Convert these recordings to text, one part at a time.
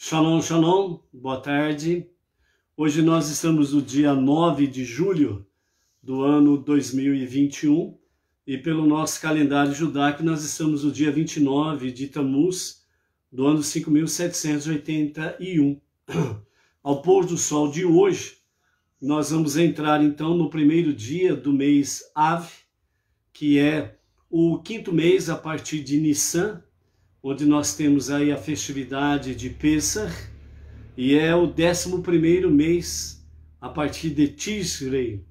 Shalom, shalom, boa tarde. Hoje nós estamos no dia 9 de julho do ano 2021 e pelo nosso calendário judaico nós estamos no dia 29 de Tammuz do ano 5781. Ao pôr do sol de hoje, nós vamos entrar então no primeiro dia do mês Av, que é o quinto mês a partir de Nissan, onde nós temos aí a festividade de Pesach, e é o 11º mês a partir de Tishrei,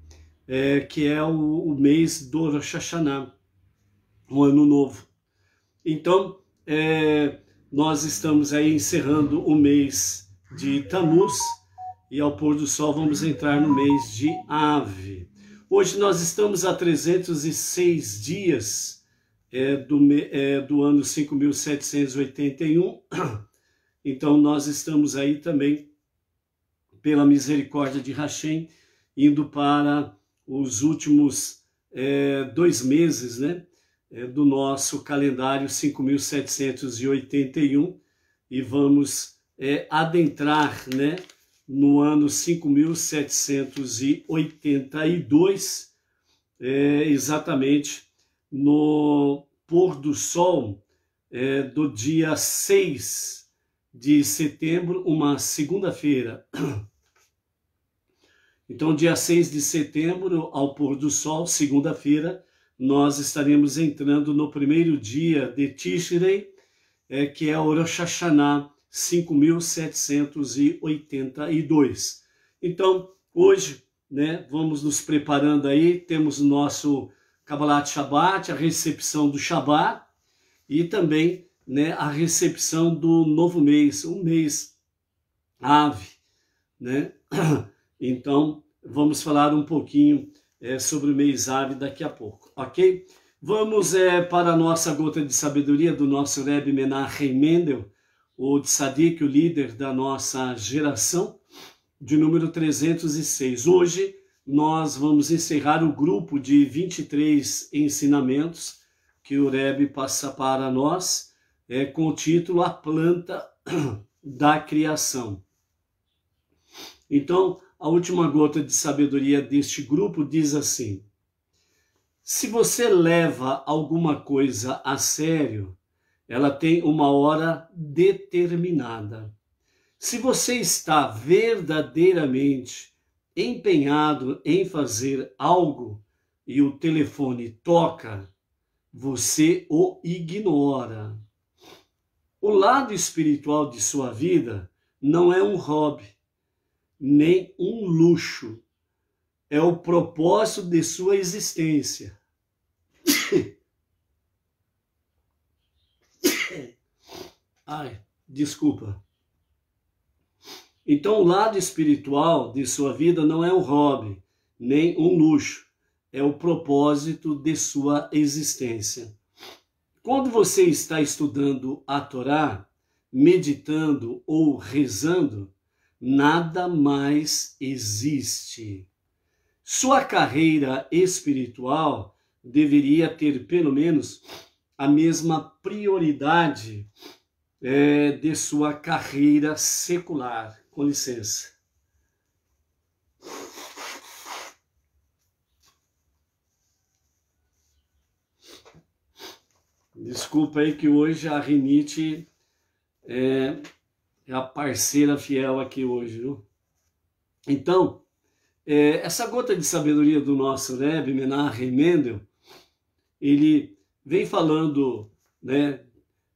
que é o mês do Rosh Hashanah, o Ano Novo. Então, nós estamos aí encerrando o mês de Tammuz, e ao pôr do sol vamos entrar no mês de Av. Hoje nós estamos a 306 dias do ano 5781, então nós estamos aí também, pela misericórdia de Hashem, indo para os últimos 2 meses, né, do nosso calendário 5781, e vamos adentrar, né, no ano 5782, exatamente no pôr do sol do dia 6 de setembro, uma segunda-feira. Então, dia 6 de setembro, ao pôr do sol, segunda-feira, nós estaremos entrando no primeiro dia de Tishrei, que é o Rosh Hashanah 5782. Então, hoje, né, vamos nos preparando aí, temos o nosso Kabbalat Shabbat, a recepção do Shabbat, e também, né, a recepção do novo mês, o mês Av, né? Então, vamos falar um pouquinho sobre o mês Av daqui a pouco, ok? Vamos para a nossa gota de sabedoria do nosso Rebbe Menachem Mendel, o tzadik, o líder da nossa geração, de número 306. Hoje, nós vamos encerrar o grupo de 23 ensinamentos que o Rebbe passa para nós, com o título A Planta da Criação. Então, a última gota de sabedoria deste grupo diz assim: se você leva alguma coisa a sério, ela tem uma hora determinada. Se você está verdadeiramente empenhado em fazer algo e o telefone toca, você o ignora. O lado espiritual de sua vida não é um hobby, nem um luxo. É o propósito de sua existência. Ai, desculpa. Então, o lado espiritual de sua vida não é um hobby, nem um luxo. É o propósito de sua existência. Quando você está estudando a Torá, meditando ou rezando, nada mais existe. Sua carreira espiritual deveria ter pelo menos a mesma prioridade de sua carreira secular. Com licença. Desculpa aí que hoje a rinite é a parceira fiel aqui hoje, viu? Então, essa gota de sabedoria do nosso Rebbe Menachem Mendel, ele vem falando, né,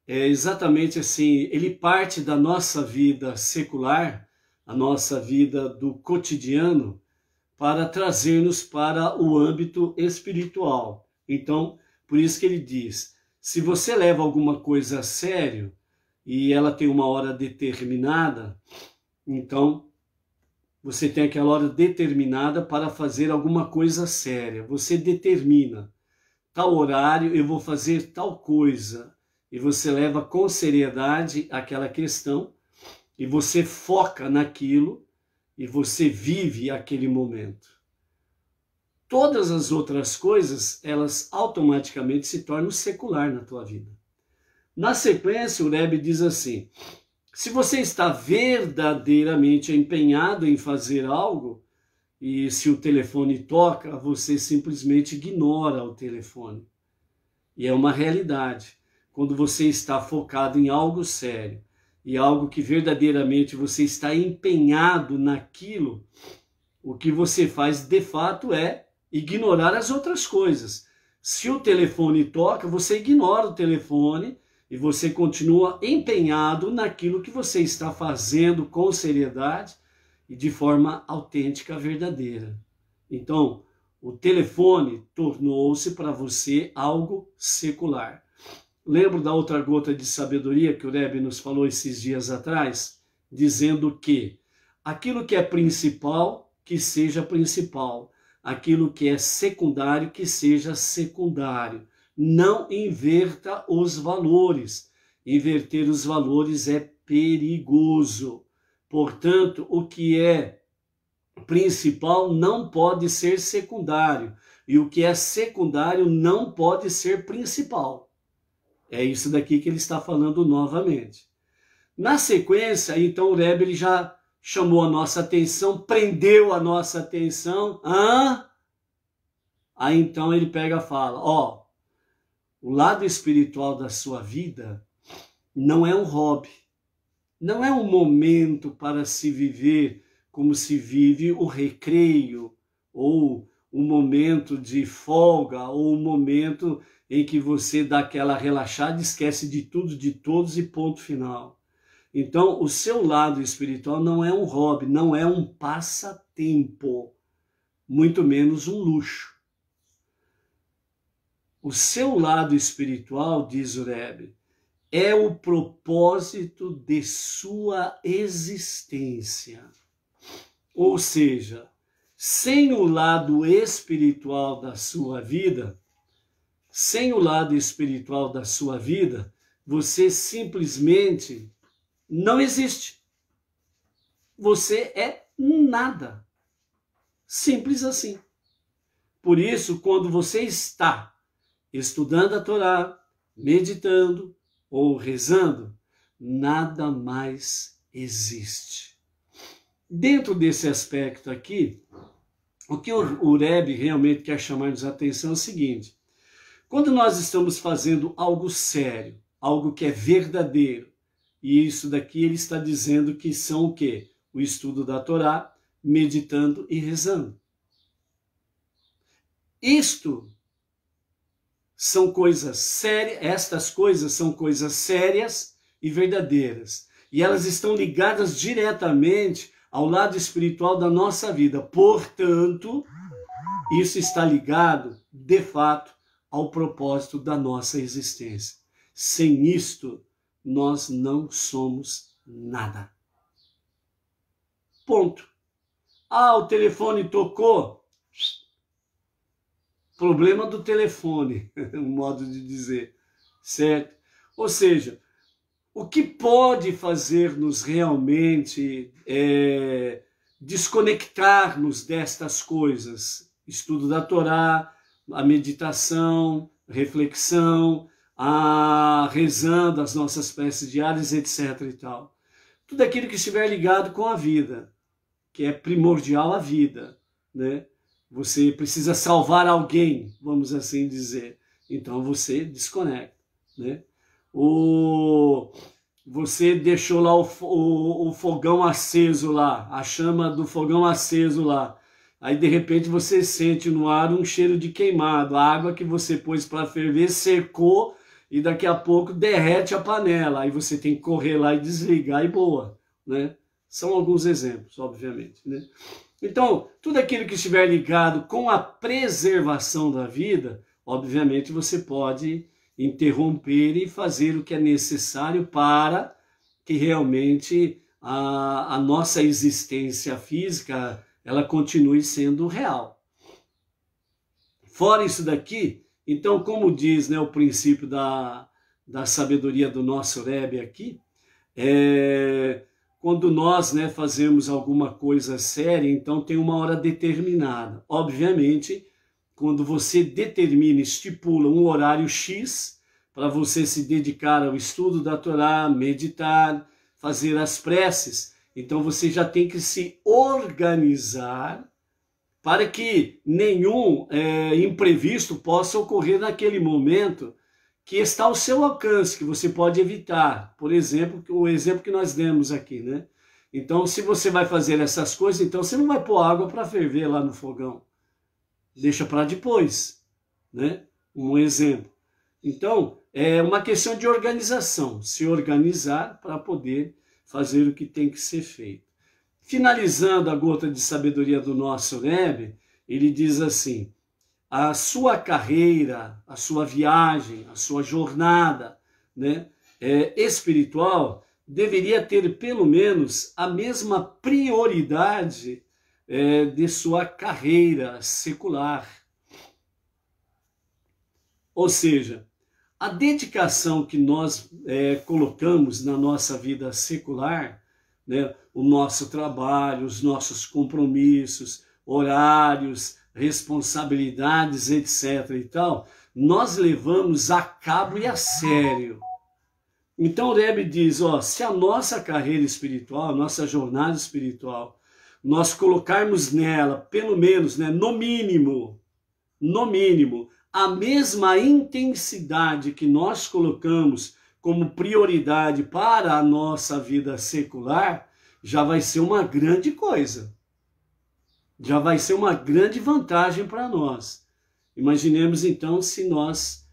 exatamente assim, ele parte da nossa vida secular, a nossa vida do cotidiano, para trazer-nos para o âmbito espiritual. Então, por isso que ele diz, se você leva alguma coisa a sério e ela tem uma hora determinada, então você tem aquela hora determinada para fazer alguma coisa séria. Você determina, tal horário eu vou fazer tal coisa, e você leva com seriedade aquela questão, e você foca naquilo, e você vive aquele momento. Todas as outras coisas, elas automaticamente se tornam secular na tua vida. Na sequência, o Rebbe diz assim, Se você está verdadeiramente empenhado em fazer algo, e se o telefone toca, você simplesmente ignora o telefone. E é uma realidade. Quando você está focado em algo sério, e algo que verdadeiramente você está empenhado naquilo, o que você faz de fato é ignorar as outras coisas. Se o telefone toca, você ignora o telefone e você continua empenhado naquilo que você está fazendo com seriedade e de forma autêntica, verdadeira. Então, o telefone tornou-se para você algo secular. Lembro da outra gota de sabedoria que o Rebbe nos falou esses dias atrás, dizendo que aquilo que é principal, que seja principal. Aquilo que é secundário, que seja secundário. Não inverta os valores. Inverter os valores é perigoso. Portanto, o que é principal não pode ser secundário. E o que é secundário não pode ser principal. É isso daqui que ele está falando novamente. Na sequência, então o Rebbe ele já chamou a nossa atenção, prendeu a nossa atenção. Aí então ele pega e fala, o lado espiritual da sua vida não é um hobby, não é um momento para se viver como se vive o recreio, ou um momento de folga, ou um momento em que você dá aquela relaxada, esquece de tudo, de todos e ponto final. Então, o seu lado espiritual não é um hobby, não é um passatempo, muito menos um luxo. O seu lado espiritual, diz o Rebbe, é o propósito de sua existência. Ou seja, sem o lado espiritual da sua vida, você simplesmente não existe. Você é nada. Simples assim. Por isso, quando você está estudando a Torá, meditando ou rezando, nada mais existe. Dentro desse aspecto aqui, o que o Rebbe realmente quer chamar-nos a atenção é o seguinte: quando nós estamos fazendo algo sério, algo que é verdadeiro, e isso daqui ele está dizendo que são o quê? O estudo da Torá, meditando e rezando. Isto são coisas sérias, estas coisas são coisas sérias e verdadeiras. E elas estão ligadas diretamente ao lado espiritual da nossa vida. Portanto, isso está ligado, de fato, ao propósito da nossa existência. Sem isto, nós não somos nada. Ponto. O telefone tocou. Problema do telefone, um modo de dizer, certo? Ou seja, o que pode fazer-nos realmente desconectar-nos destas coisas? Estudo da Torá, a meditação, reflexão, rezando as nossas preces diárias, etc. e tal. Tudo aquilo que estiver ligado com a vida, que é primordial à vida, né? Você precisa salvar alguém, vamos assim dizer. Então você desconecta, né? Você deixou lá o fogão aceso lá, a chama do fogão aceso lá. Aí de repente você sente no ar um cheiro de queimado. A água que você pôs para ferver secou e daqui a pouco derrete a panela. Aí você tem que correr lá e desligar e boa, né? São alguns exemplos, obviamente, né? Então, tudo aquilo que estiver ligado com a preservação da vida, obviamente você pode interromper e fazer o que é necessário para que realmente a nossa existência física ela continue sendo real. Fora isso daqui, então, como diz, né, o princípio da sabedoria do nosso Rebbe aqui, quando nós, né, fazemos alguma coisa séria, então tem uma hora determinada. Obviamente, quando você determina, estipula um horário X para você se dedicar ao estudo da Torá, meditar, fazer as preces. Então você já tem que se organizar para que nenhum imprevisto possa ocorrer naquele momento que está ao seu alcance, que você pode evitar. Por exemplo, o exemplo que nós demos aqui, né? Então, se você vai fazer essas coisas, então você não vai pôr água para ferver lá no fogão. Deixa para depois, né? Um exemplo. Então, é uma questão de organização, se organizar para poder fazer o que tem que ser feito. Finalizando a gota de sabedoria do nosso Rebbe, ele diz assim: a sua carreira, a sua viagem, a sua jornada, né, espiritual deveria ter pelo menos a mesma prioridade de sua carreira secular. Ou seja, a dedicação que nós colocamos na nossa vida secular, né, o nosso trabalho, os nossos compromissos, horários, responsabilidades, etc. e tal, nós levamos a cabo e a sério. Então o Rebbe diz, ó, se a nossa carreira espiritual, nossa jornada espiritual, nós colocarmos nela, pelo menos, né, no mínimo, a mesma intensidade que nós colocamos como prioridade para a nossa vida secular, já vai ser uma grande coisa. Já vai ser uma grande vantagem para nós. Imaginemos então se nós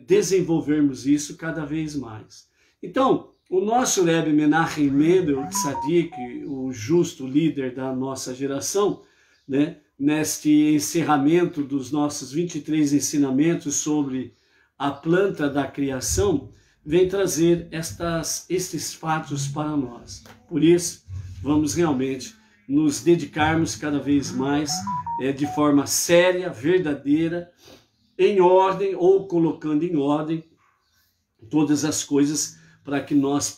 desenvolvermos isso cada vez mais. Então, o nosso Rebbe Menachem Mendel Tzadik, o justo líder da nossa geração, né, neste encerramento dos nossos 23 ensinamentos sobre a planta da criação, vem trazer estes fatos para nós. Por isso, vamos realmente nos dedicarmos cada vez mais de forma séria, verdadeira, em ordem ou colocando em ordem todas as coisas para que nós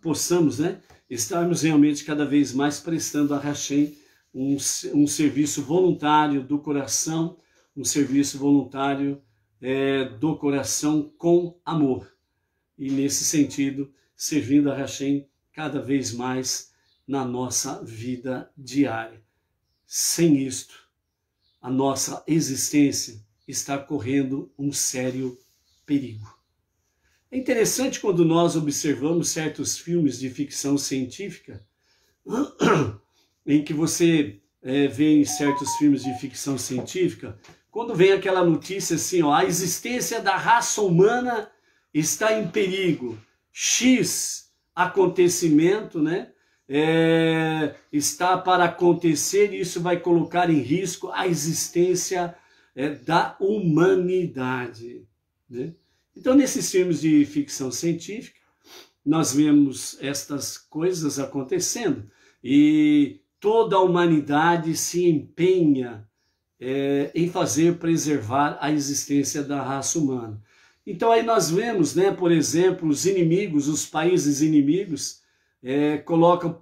possamos, né, estarmos realmente cada vez mais prestando a Hashem um serviço voluntário do coração, um serviço voluntário do coração com amor. E nesse sentido, servindo a Hashem cada vez mais na nossa vida diária. Sem isto, a nossa existência está correndo um sério perigo. É interessante quando nós observamos certos filmes de ficção científica, em que você vê em certos filmes de ficção científica, quando vem aquela notícia assim, ó, a existência da raça humana está em perigo, X acontecimento, né, está para acontecer e isso vai colocar em risco a existência da humanidade, né? Então, nesses filmes de ficção científica, nós vemos estas coisas acontecendo e toda a humanidade se empenha em fazer preservar a existência da raça humana. Então aí nós vemos, né, por exemplo, os inimigos, os países inimigos, colocam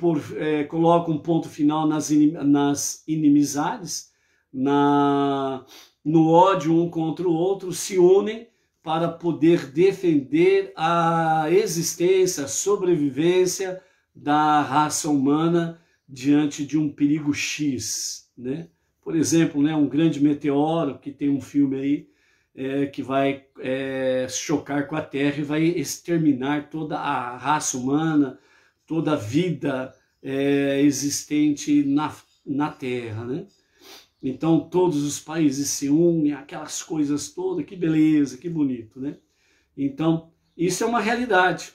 um ponto final nas inimizades, no ódio um contra o outro, se unem para poder defender a existência, a sobrevivência da raça humana diante de um perigo X, né? Por exemplo, né, um grande meteoro, que tem um filme aí, que vai chocar com a Terra e vai exterminar toda a raça humana, toda a vida existente na Terra, né? Então todos os países se unem, aquelas coisas todas, que beleza, que bonito, né? Então isso é uma realidade,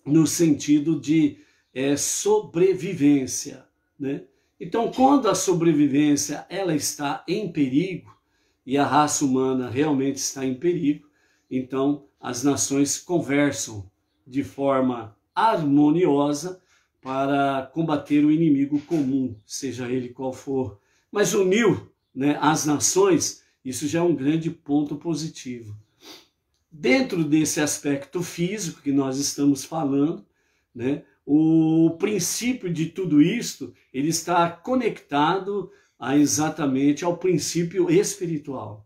no sentido de sobrevivência, né? Então quando a sobrevivência ela está em perigo, e a raça humana realmente está em perigo, então as nações conversam de forma harmoniosa para combater o inimigo comum, seja ele qual for. Mas uniu, né, as nações, isso já é um grande ponto positivo. Dentro desse aspecto físico que nós estamos falando, né, o princípio de tudo isto, ele está conectado exatamente ao princípio espiritual.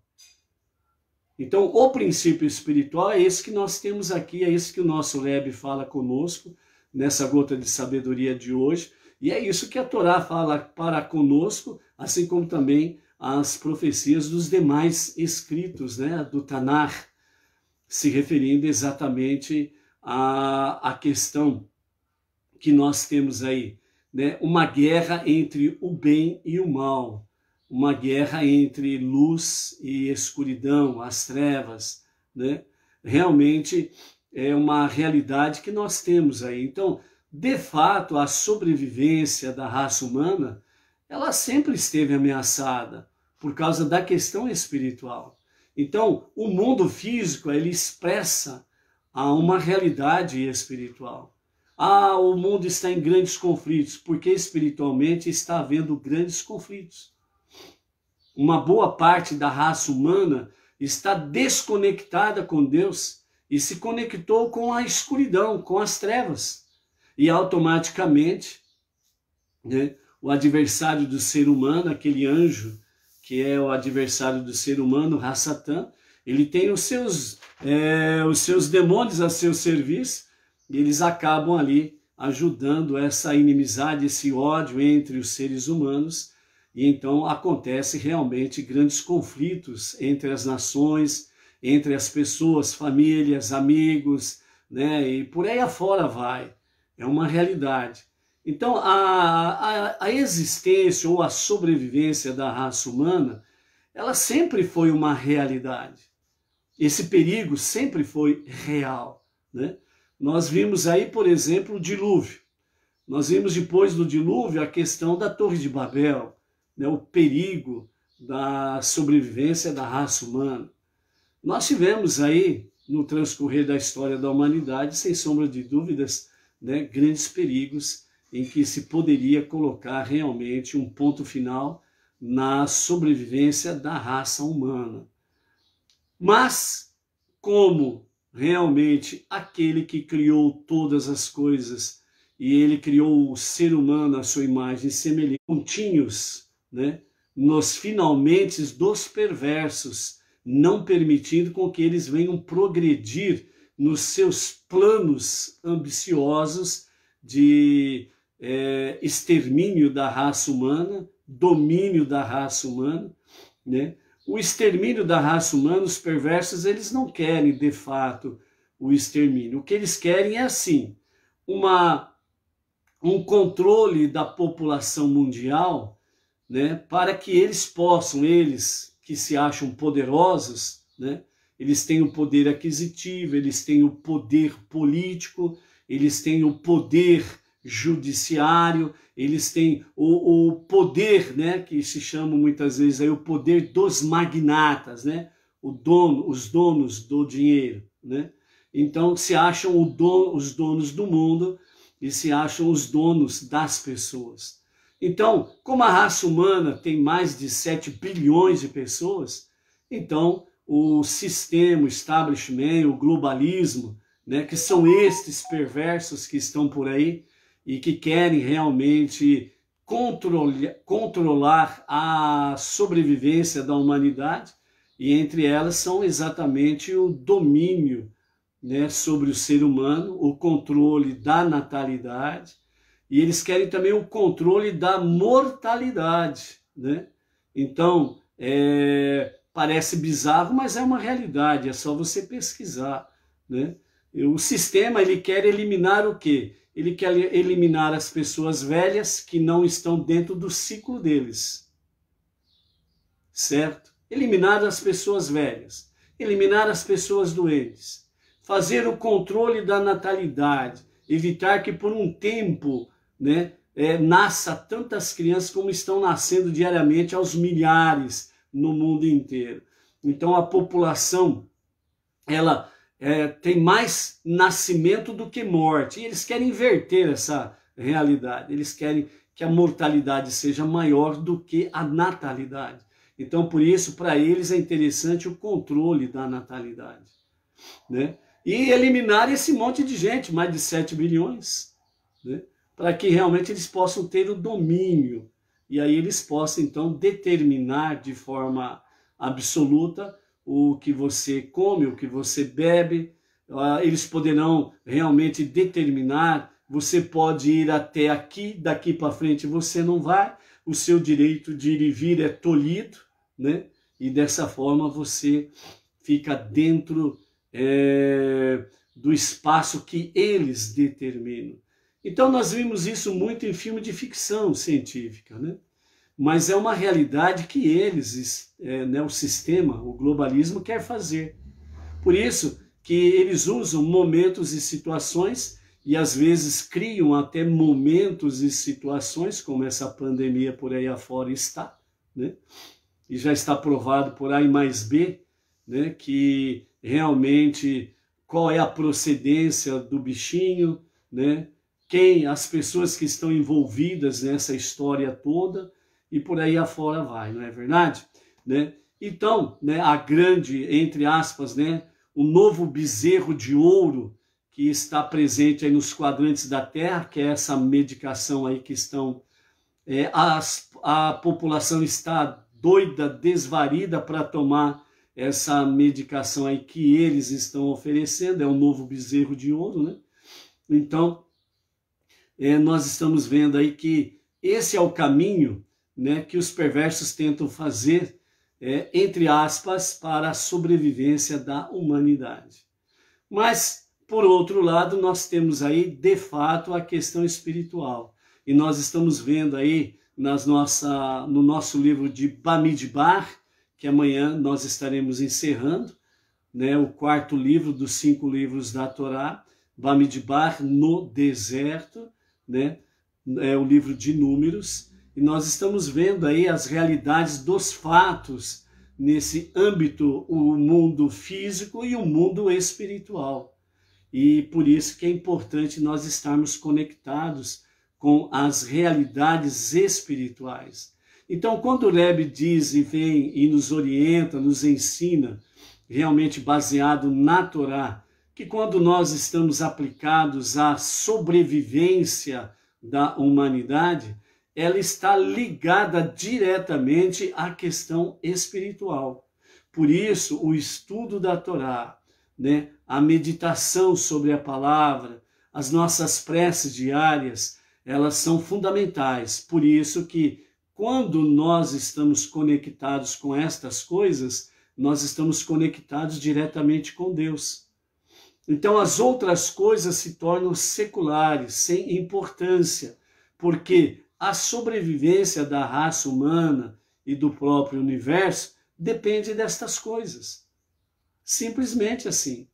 Então, o princípio espiritual é esse que nós temos aqui, é esse que o nosso Rebbe fala conosco nessa gota de sabedoria de hoje. E é isso que a Torá fala para conosco, assim como também as profecias dos demais escritos, né, do Tanar, se referindo exatamente à questão que nós temos aí, né, uma guerra entre o bem e o mal, uma guerra entre luz e escuridão, as trevas, né? Realmente é uma realidade que nós temos aí. Então, de fato, a sobrevivência da raça humana, ela sempre esteve ameaçada por causa da questão espiritual. Então, o mundo físico, ele expressa uma realidade espiritual. O mundo está em grandes conflitos, porque espiritualmente está havendo grandes conflitos. Uma boa parte da raça humana está desconectada com Deus e se conectou com a escuridão, com as trevas. E automaticamente, né, o adversário do ser humano, aquele anjo que é o adversário do ser humano, Hassatan, ele tem os seus demônios a seu serviço e eles acabam ali ajudando essa inimizade, esse ódio entre os seres humanos. E então acontece realmente grandes conflitos entre as nações, entre as pessoas, famílias, amigos, né? E por aí afora vai. É uma realidade. Então a existência ou a sobrevivência da raça humana, ela sempre foi uma realidade. Esse perigo sempre foi real, né? Nós vimos aí, por exemplo, o dilúvio. Nós vimos depois do dilúvio a questão da Torre de Babel, né, o perigo da sobrevivência da raça humana. Nós tivemos aí, no transcorrer da história da humanidade, sem sombra de dúvidas, né, grandes perigos em que se poderia colocar realmente um ponto final na sobrevivência da raça humana. Mas, como realmente aquele que criou todas as coisas, e ele criou o ser humano à sua imagem e semelhança, pontinhos, né, nos finalmente dos perversos, não permitindo com que eles venham progredir nos seus planos ambiciosos de extermínio da raça humana, domínio da raça humana, né? O extermínio da raça humana, os perversos, eles não querem, de fato, o extermínio. O que eles querem é, assim, um controle da população mundial, né, para que eles possam, eles que se acham poderosos, né, eles têm o poder aquisitivo, eles têm o poder político, eles têm o poder judiciário, eles têm o poder, né, que se chama muitas vezes aí o poder dos magnatas, né, os donos do dinheiro, né? Então se acham os donos do mundo e se acham os donos das pessoas. Então, como a raça humana tem mais de 7 bilhões de pessoas, então o sistema, o establishment, o globalismo, né, que são estes perversos que estão por aí e que querem realmente controlar a sobrevivência da humanidade, e entre elas são exatamente o domínio, né, sobre o ser humano, o controle da natalidade, e eles querem também o controle da mortalidade, né? Então, parece bizarro, mas é uma realidade, é só você pesquisar, né? O sistema, ele quer eliminar o quê? Ele quer eliminar as pessoas velhas que não estão dentro do ciclo deles, certo? Eliminar as pessoas velhas, eliminar as pessoas doentes, fazer o controle da natalidade, evitar que por um tempo, né, nasça tantas crianças como estão nascendo diariamente aos milhares no mundo inteiro. Então a população, ela tem mais nascimento do que morte, e eles querem inverter essa realidade, eles querem que a mortalidade seja maior do que a natalidade. Então por isso, para eles é interessante o controle da natalidade, né? E eliminar esse monte de gente, mais de 7 bilhões, né, para que realmente eles possam ter o domínio, e aí eles possam então determinar de forma absoluta o que você come, o que você bebe. Eles poderão realmente determinar você pode ir até aqui, daqui para frente você não vai, o seu direito de ir e vir é tolhido, né? E dessa forma você fica dentro do espaço que eles determinam. Então nós vimos isso muito em filme de ficção científica, né? Mas é uma realidade que eles, né, o sistema, o globalismo quer fazer. Por isso que eles usam momentos e situações e às vezes criam até momentos e situações, como essa pandemia por aí afora está, né? E já está provado por A mais B, né, que realmente qual é a procedência do bichinho, né? Quem, as pessoas que estão envolvidas nessa história toda, e por aí afora vai, não é verdade? Né? Então, né, a grande, entre aspas, né, o novo bezerro de ouro que está presente aí nos quadrantes da Terra, que é essa medicação aí que estão... a população está doida, desvarida para tomar essa medicação aí que eles estão oferecendo, é o novo bezerro de ouro, né? Então, nós estamos vendo aí que esse é o caminho, né, que os perversos tentam fazer, entre aspas, para a sobrevivência da humanidade. Mas, por outro lado, nós temos aí, de fato, a questão espiritual. E nós estamos vendo aí no nosso livro de Bamidbar, que amanhã nós estaremos encerrando, né, o 4º livro dos 5 livros da Torá, Bamidbar no deserto, né, é o livro de Números, e nós estamos vendo aí as realidades dos fatos nesse âmbito, o mundo físico e o mundo espiritual. E por isso que é importante nós estarmos conectados com as realidades espirituais. Então, quando o Rebbe diz e vem e nos orienta, nos ensina, realmente baseado na Torá, que quando nós estamos aplicados à sobrevivência da humanidade, ela está ligada diretamente à questão espiritual. Por isso, o estudo da Torá, né, a meditação sobre a palavra, as nossas preces diárias, elas são fundamentais. Por isso que, quando nós estamos conectados com estas coisas, nós estamos conectados diretamente com Deus. Então, as outras coisas se tornam seculares, sem importância, porque a sobrevivência da raça humana e do próprio universo depende destas coisas. Simplesmente assim.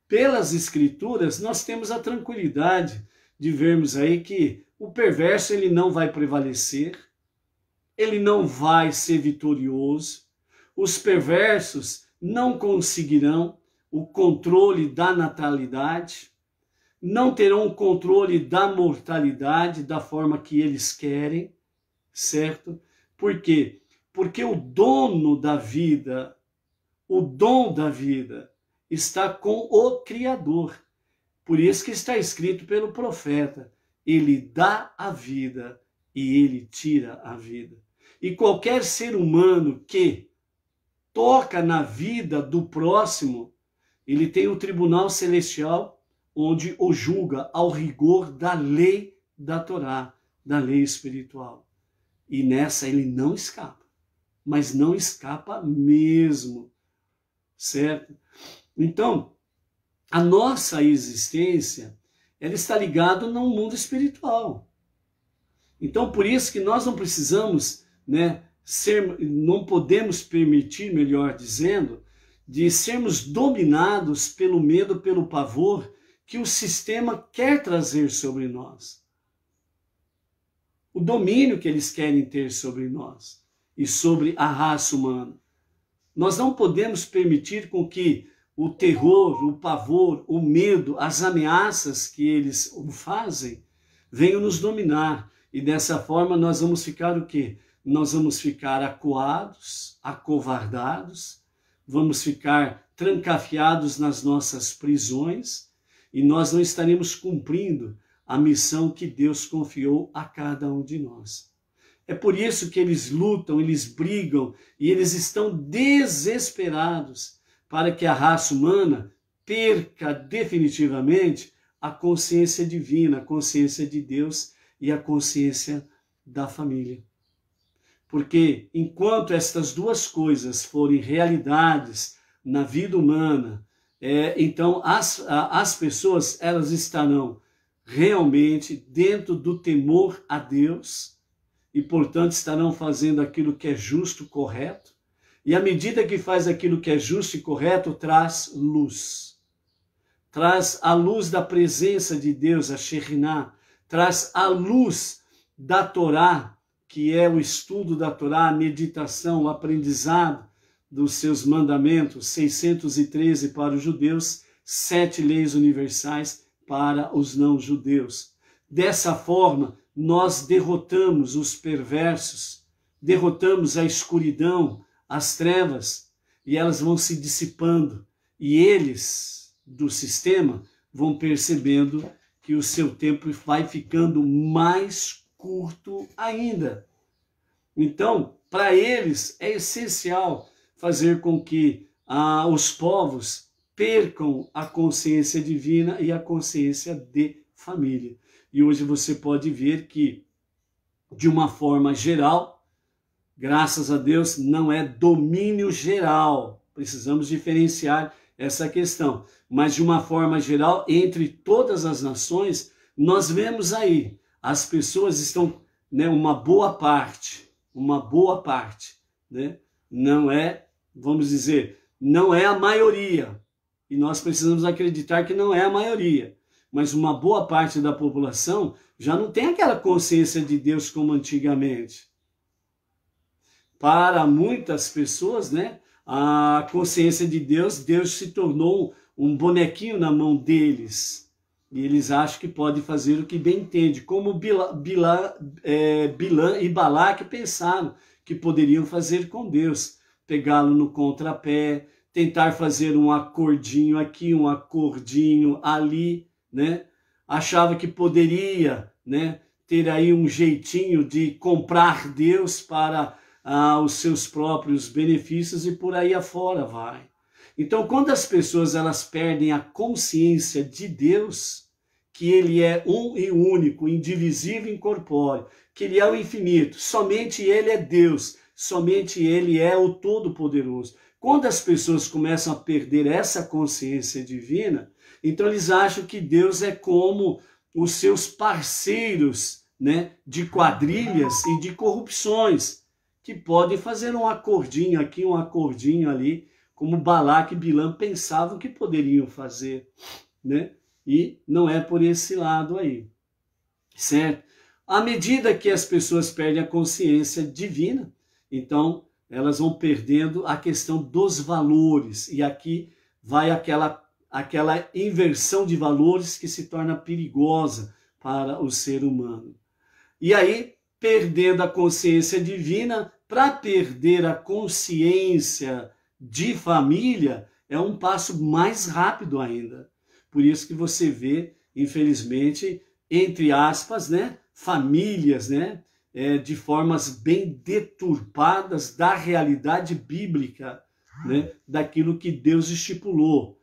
Pelas Escrituras, nós temos a tranquilidade de vermos aí que o perverso ele não vai prevalecer, ele não vai ser vitorioso, os perversos não conseguirão o controle da natalidade, não terão o controle da mortalidade da forma que eles querem, certo? Por quê? Porque o dono da vida, o dom da vida, está com o Criador. Por isso que está escrito pelo profeta, ele dá a vida e ele tira a vida. E qualquer ser humano que toca na vida do próximo, ele tem o tribunal celestial onde o julga ao rigor da lei da Torá, da lei espiritual. E nessa ele não escapa, mas não escapa mesmo, certo? Então, a nossa existência, ela está ligada no mundo espiritual. Então, por isso que nós não precisamos, né, não podemos permitir, melhor dizendo, de sermos dominados pelo medo, pelo pavor, que o sistema quer trazer sobre nós. O domínio que eles querem ter sobre nós e sobre a raça humana. Nós não podemos permitir com que o terror, o pavor, o medo, as ameaças que eles fazem venham nos dominar. E dessa forma nós vamos ficar o quê? Nós vamos ficar acuados, acovardados, vamos ficar trancafiados nas nossas prisões, e nós não estaremos cumprindo a missão que Deus confiou a cada um de nós. É por isso que eles lutam, eles brigam e eles estão desesperados para que a raça humana perca definitivamente a consciência divina, a consciência de Deus e a consciência da família. Porque enquanto estas duas coisas forem realidades na vida humana, então as pessoas elas estarão realmente dentro do temor a Deus e, portanto, estarão fazendo aquilo que é justo, correto. E à medida que faz aquilo que é justo e correto, traz luz. Traz a luz da presença de Deus, a Shekhinah. Traz a luz da Torá, que é o estudo da Torá, a meditação, o aprendizado dos seus mandamentos, 613 para os judeus, 7 leis universais para os não-judeus. Dessa forma, nós derrotamos os perversos, derrotamos a escuridão, as trevas, e elas vão se dissipando. E eles, do sistema, vão percebendo que o seu tempo vai ficando mais curto ainda. Então, para eles, é essencial fazer com que os povos percam a consciência divina e a consciência de família. E hoje você pode ver que, de uma forma geral, graças a Deus, não é domínio geral. Precisamos diferenciar essa questão. Mas, de uma forma geral, entre todas as nações, nós vemos aí, as pessoas estão, uma boa parte, não é, vamos dizer, não é a maioria. E nós precisamos acreditar que não é a maioria. Mas uma boa parte da população já não tem aquela consciência de Deus como antigamente. Para muitas pessoas, a consciência de Deus se tornou um bonequinho na mão deles. E eles acham que pode fazer o que bem entende. Como Bilã e Balaque pensaram que poderiam fazer com Deus. Pegá-lo no contrapé, tentar fazer um acordinho aqui, um acordinho ali, Achava que poderia, ter aí um jeitinho de comprar Deus para os seus próprios benefícios e por aí afora vai. Então, quando as pessoas elas perdem a consciência de Deus, que Ele é um e único, indivisível e incorpóreo, que Ele é o infinito, somente Ele é Deus, somente Ele é o Todo-Poderoso. Quando as pessoas começam a perder essa consciência divina, então eles acham que Deus é como os seus parceiros, de quadrilhas e de corrupções, que podem fazer um acordinho aqui, um acordinho ali, como Balaque e Bilã pensavam que poderiam fazer, E não é por esse lado aí, certo? À medida que as pessoas perdem a consciência divina, então elas vão perdendo a questão dos valores. E aqui vai aquela inversão de valores que se torna perigosa para o ser humano. E aí, perdendo a consciência divina, para perder a consciência de família, é um passo mais rápido ainda. Por isso que você vê, infelizmente, entre aspas, famílias, de formas bem deturpadas da realidade bíblica, daquilo que Deus estipulou,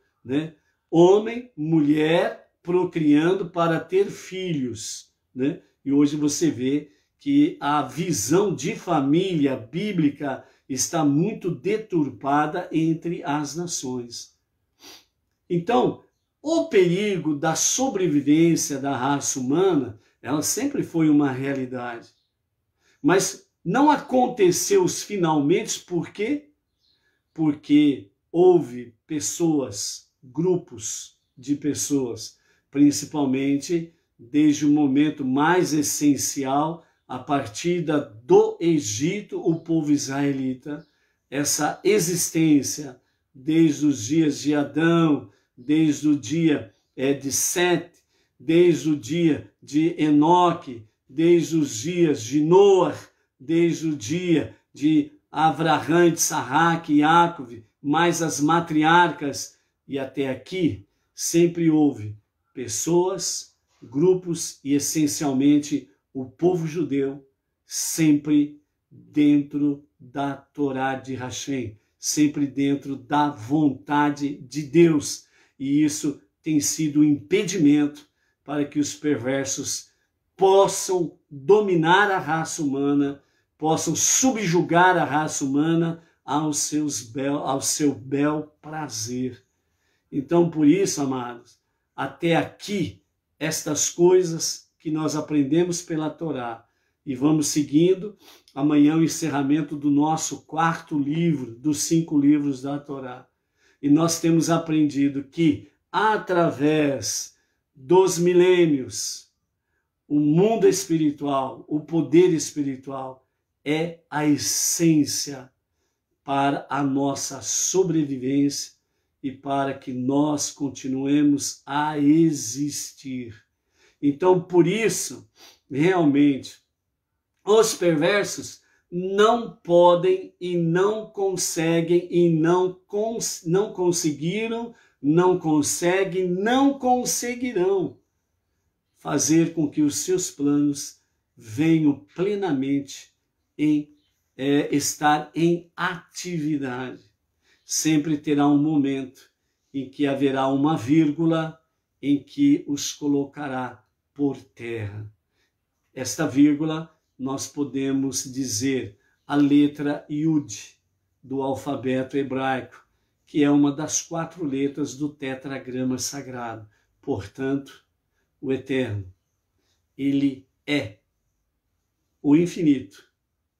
Homem, mulher, procriando para ter filhos, E hoje você vê que a visão de família bíblica está muito deturpada entre as nações. Então, o perigo da sobrevivência da raça humana, ela sempre foi uma realidade. Mas não aconteceu finalmente por quê? Porque houve pessoas, grupos de pessoas, principalmente desde o momento mais essencial, a partir do Egito, o povo israelita, essa existência desde os dias de Adão, desde o dia de Sete, desde o dia de Enoque, desde os dias de Noé, desde o dia de Avraham, de Isaac e Jacob, mais as matriarcas, e até aqui sempre houve pessoas, grupos e essencialmente o povo judeu, sempre dentro da Torá de Hashem, sempre dentro da vontade de Deus. E isso tem sido um impedimento para que os perversos possam dominar a raça humana, possam subjugar a raça humana ao seu bel prazer. Então, por isso, amados, até aqui, estas coisas que nós aprendemos pela Torá, e vamos seguindo, amanhã o encerramento do nosso 4º livro, dos 5 livros da Torá. E nós temos aprendido que, através dos milênios, o mundo espiritual, o poder espiritual, é a essência para a nossa sobrevivência e para que nós continuemos a existir. Então, por isso, realmente, os perversos não podem e não conseguem e não conseguiram, não conseguem, não conseguirão fazer com que os seus planos venham plenamente estar em atividade. Sempre terá um momento em que haverá uma vírgula em que os colocará por terra. Esta vírgula nós podemos dizer a letra Yud do alfabeto hebraico, que é uma das 4 letras do tetragrama sagrado. Portanto, o Eterno, ele é o infinito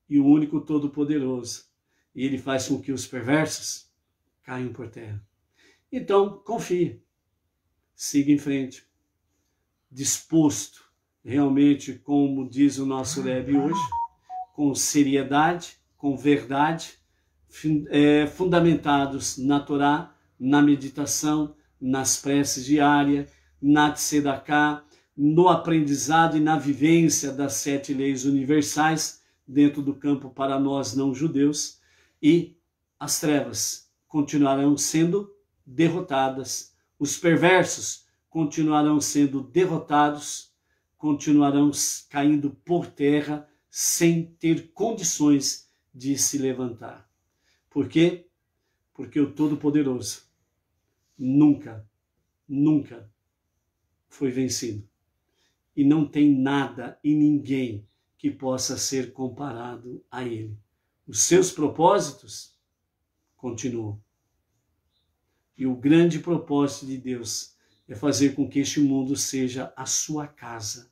e o único todo-poderoso. E ele faz com que os perversos caiam por terra. Então, confie, siga em frente, disposto, realmente, como diz o nosso Rebbe hoje, com seriedade, com verdade, fundamentados na Torá, na meditação, nas preces diárias, na tzedakah, no aprendizado e na vivência das 7 leis universais dentro do campo para nós não-judeus, e as trevas continuarão sendo derrotadas, os perversos continuarão sendo derrotados, continuarão caindo por terra sem ter condições de se levantar. Por quê? Porque o Todo-Poderoso nunca foi vencido. E não tem nada e ninguém que possa ser comparado a ele. Os seus propósitos continuam. E o grande propósito de Deus é fazer com que este mundo seja a sua casa,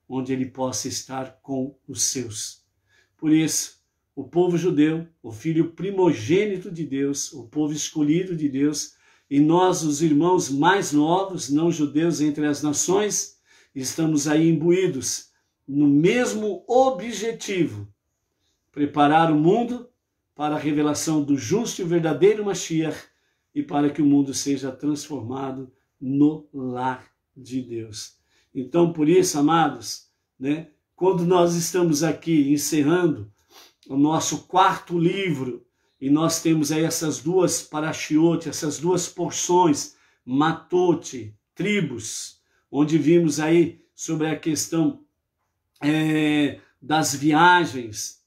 onde ele possa estar com os seus. Por isso, o povo judeu, o filho primogênito de Deus, o povo escolhido de Deus, e nós, os irmãos mais novos, não judeus entre as nações, estamos aí imbuídos no mesmo objetivo: preparar o mundo para a revelação do justo e verdadeiro Mashiach e para que o mundo seja transformado no lar de Deus. Então, por isso, amados, quando nós estamos aqui encerrando o nosso 4º livro, e nós temos aí essas 2 parashiot, essas 2 porções, Matot, tribos, onde vimos aí sobre a questão das viagens,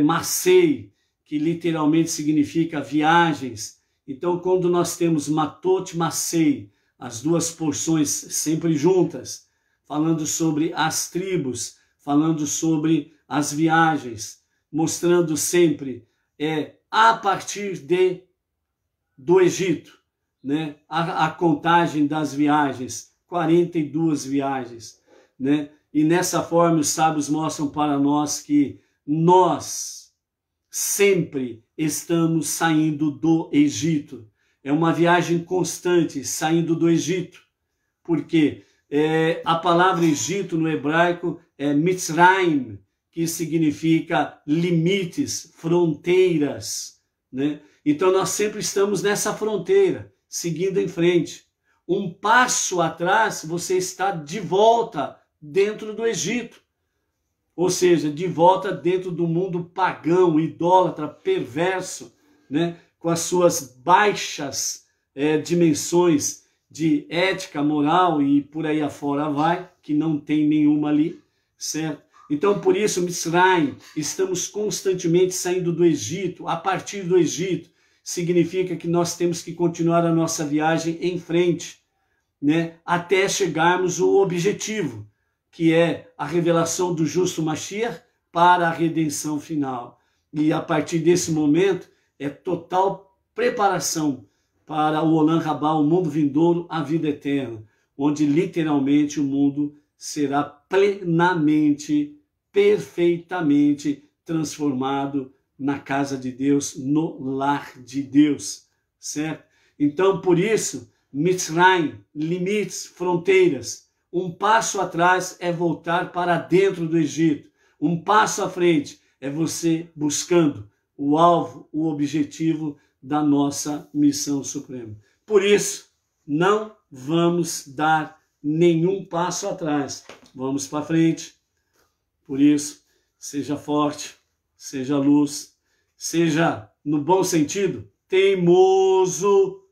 Masei, que literalmente significa viagens. Então, quando nós temos Matot, Masei, as 2 porções sempre juntas, falando sobre as tribos, falando sobre as viagens, mostrando sempre a partir do Egito, a contagem das viagens, 42 viagens, E nessa forma os sábios mostram para nós que nós sempre estamos saindo do Egito. É uma viagem constante, saindo do Egito. Porque a palavra Egito no hebraico é Mitzrayim, que significa limites, fronteiras, Então nós sempre estamos nessa fronteira, seguindo em frente. Um passo atrás, você está de volta dentro do Egito. Ou seja, de volta dentro do mundo pagão, idólatra, perverso, com as suas baixas dimensões de ética, moral e por aí afora vai, que não tem nenhuma ali, certo? Então, por isso, Mitzrayim, estamos constantemente saindo do Egito, a partir do Egito, significa que nós temos que continuar a nossa viagem em frente, né, até chegarmos ao objetivo, que é a revelação do justo Mashiach para a redenção final. E a partir desse momento é total preparação para o Olam Rabá, o mundo vindouro, a vida eterna, onde literalmente o mundo será plenamente, perfeitamente transformado na casa de Deus, no lar de Deus, certo? Então, por isso, Mitzrayim, limites, fronteiras. Um passo atrás é voltar para dentro do Egito. Um passo à frente é você buscando o alvo, o objetivo da nossa missão suprema. Por isso, não vamos dar nenhum passo atrás. Vamos para frente. Por isso, seja forte, seja luz, seja, no bom sentido, teimoso.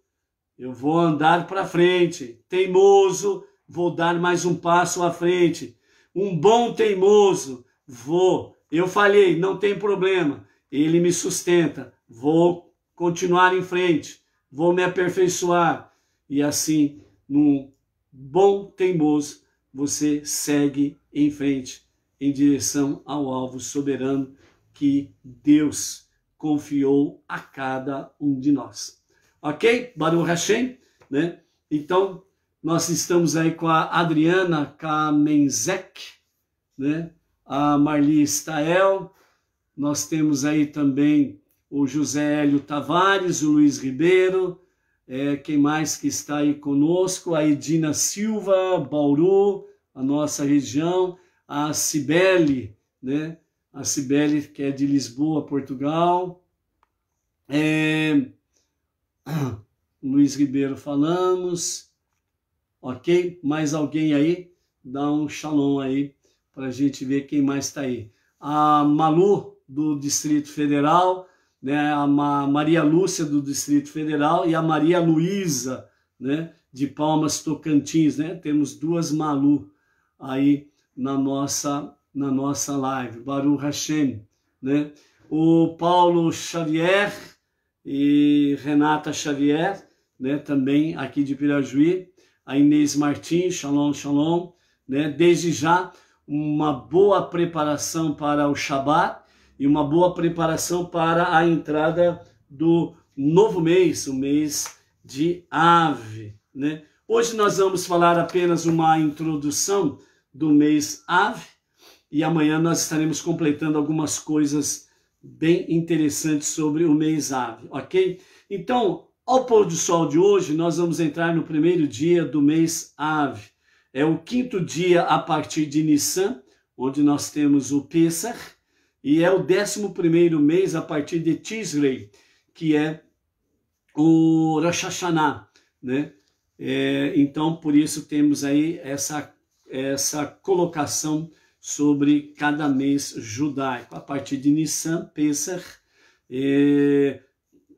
Eu vou andar para frente. Teimoso, vou dar mais um passo à frente. Um bom teimoso, eu falhei, não tem problema. Ele me sustenta. Vou continuar em frente. Vou me aperfeiçoar. E assim, num bom teimoso, você segue em frente, em direção ao alvo soberano que Deus confiou a cada um de nós. Ok? Baruch Hashem, né? Então, nós estamos aí com a Adriana Kamenzek, né? A Marli Stael, nós temos aí também o José Hélio Tavares, o Luiz Ribeiro, quem mais que está aí conosco? A Edina Silva, Bauru, a nossa região, a Cibele, né? A Cibele, que é de Lisboa, Portugal. Luiz Ribeiro falamos. Ok? Mais alguém aí? Dá um shalom aí para a gente ver quem mais está aí. A Malu, do Distrito Federal, né? A Maria Lúcia, do Distrito Federal, e a Maria Luísa, né? De Palmas, Tocantins, né? Temos duas Malu aí na nossa live. Baruch Hashem, né? O Paulo Xavier e Renata Xavier, né? Também aqui de Pirajuí. A Inês Martins, shalom, shalom, né? Desde já, uma boa preparação para o Shabat e uma boa preparação para a entrada do novo mês, o mês de Av, né? Hoje nós vamos falar apenas uma introdução do mês Av e amanhã nós estaremos completando algumas coisas bem interessantes sobre o mês Av, ok? Então, ao pôr do sol de hoje, nós vamos entrar no primeiro dia do mês Av. É o quinto dia a partir de Nissan, onde nós temos o Pesach, e é o 11º mês a partir de Tishrei, que é o Rosh Hashanah, né? Então, por isso temos aí essa colocação sobre cada mês judaico. A partir de Nissan, Pesach,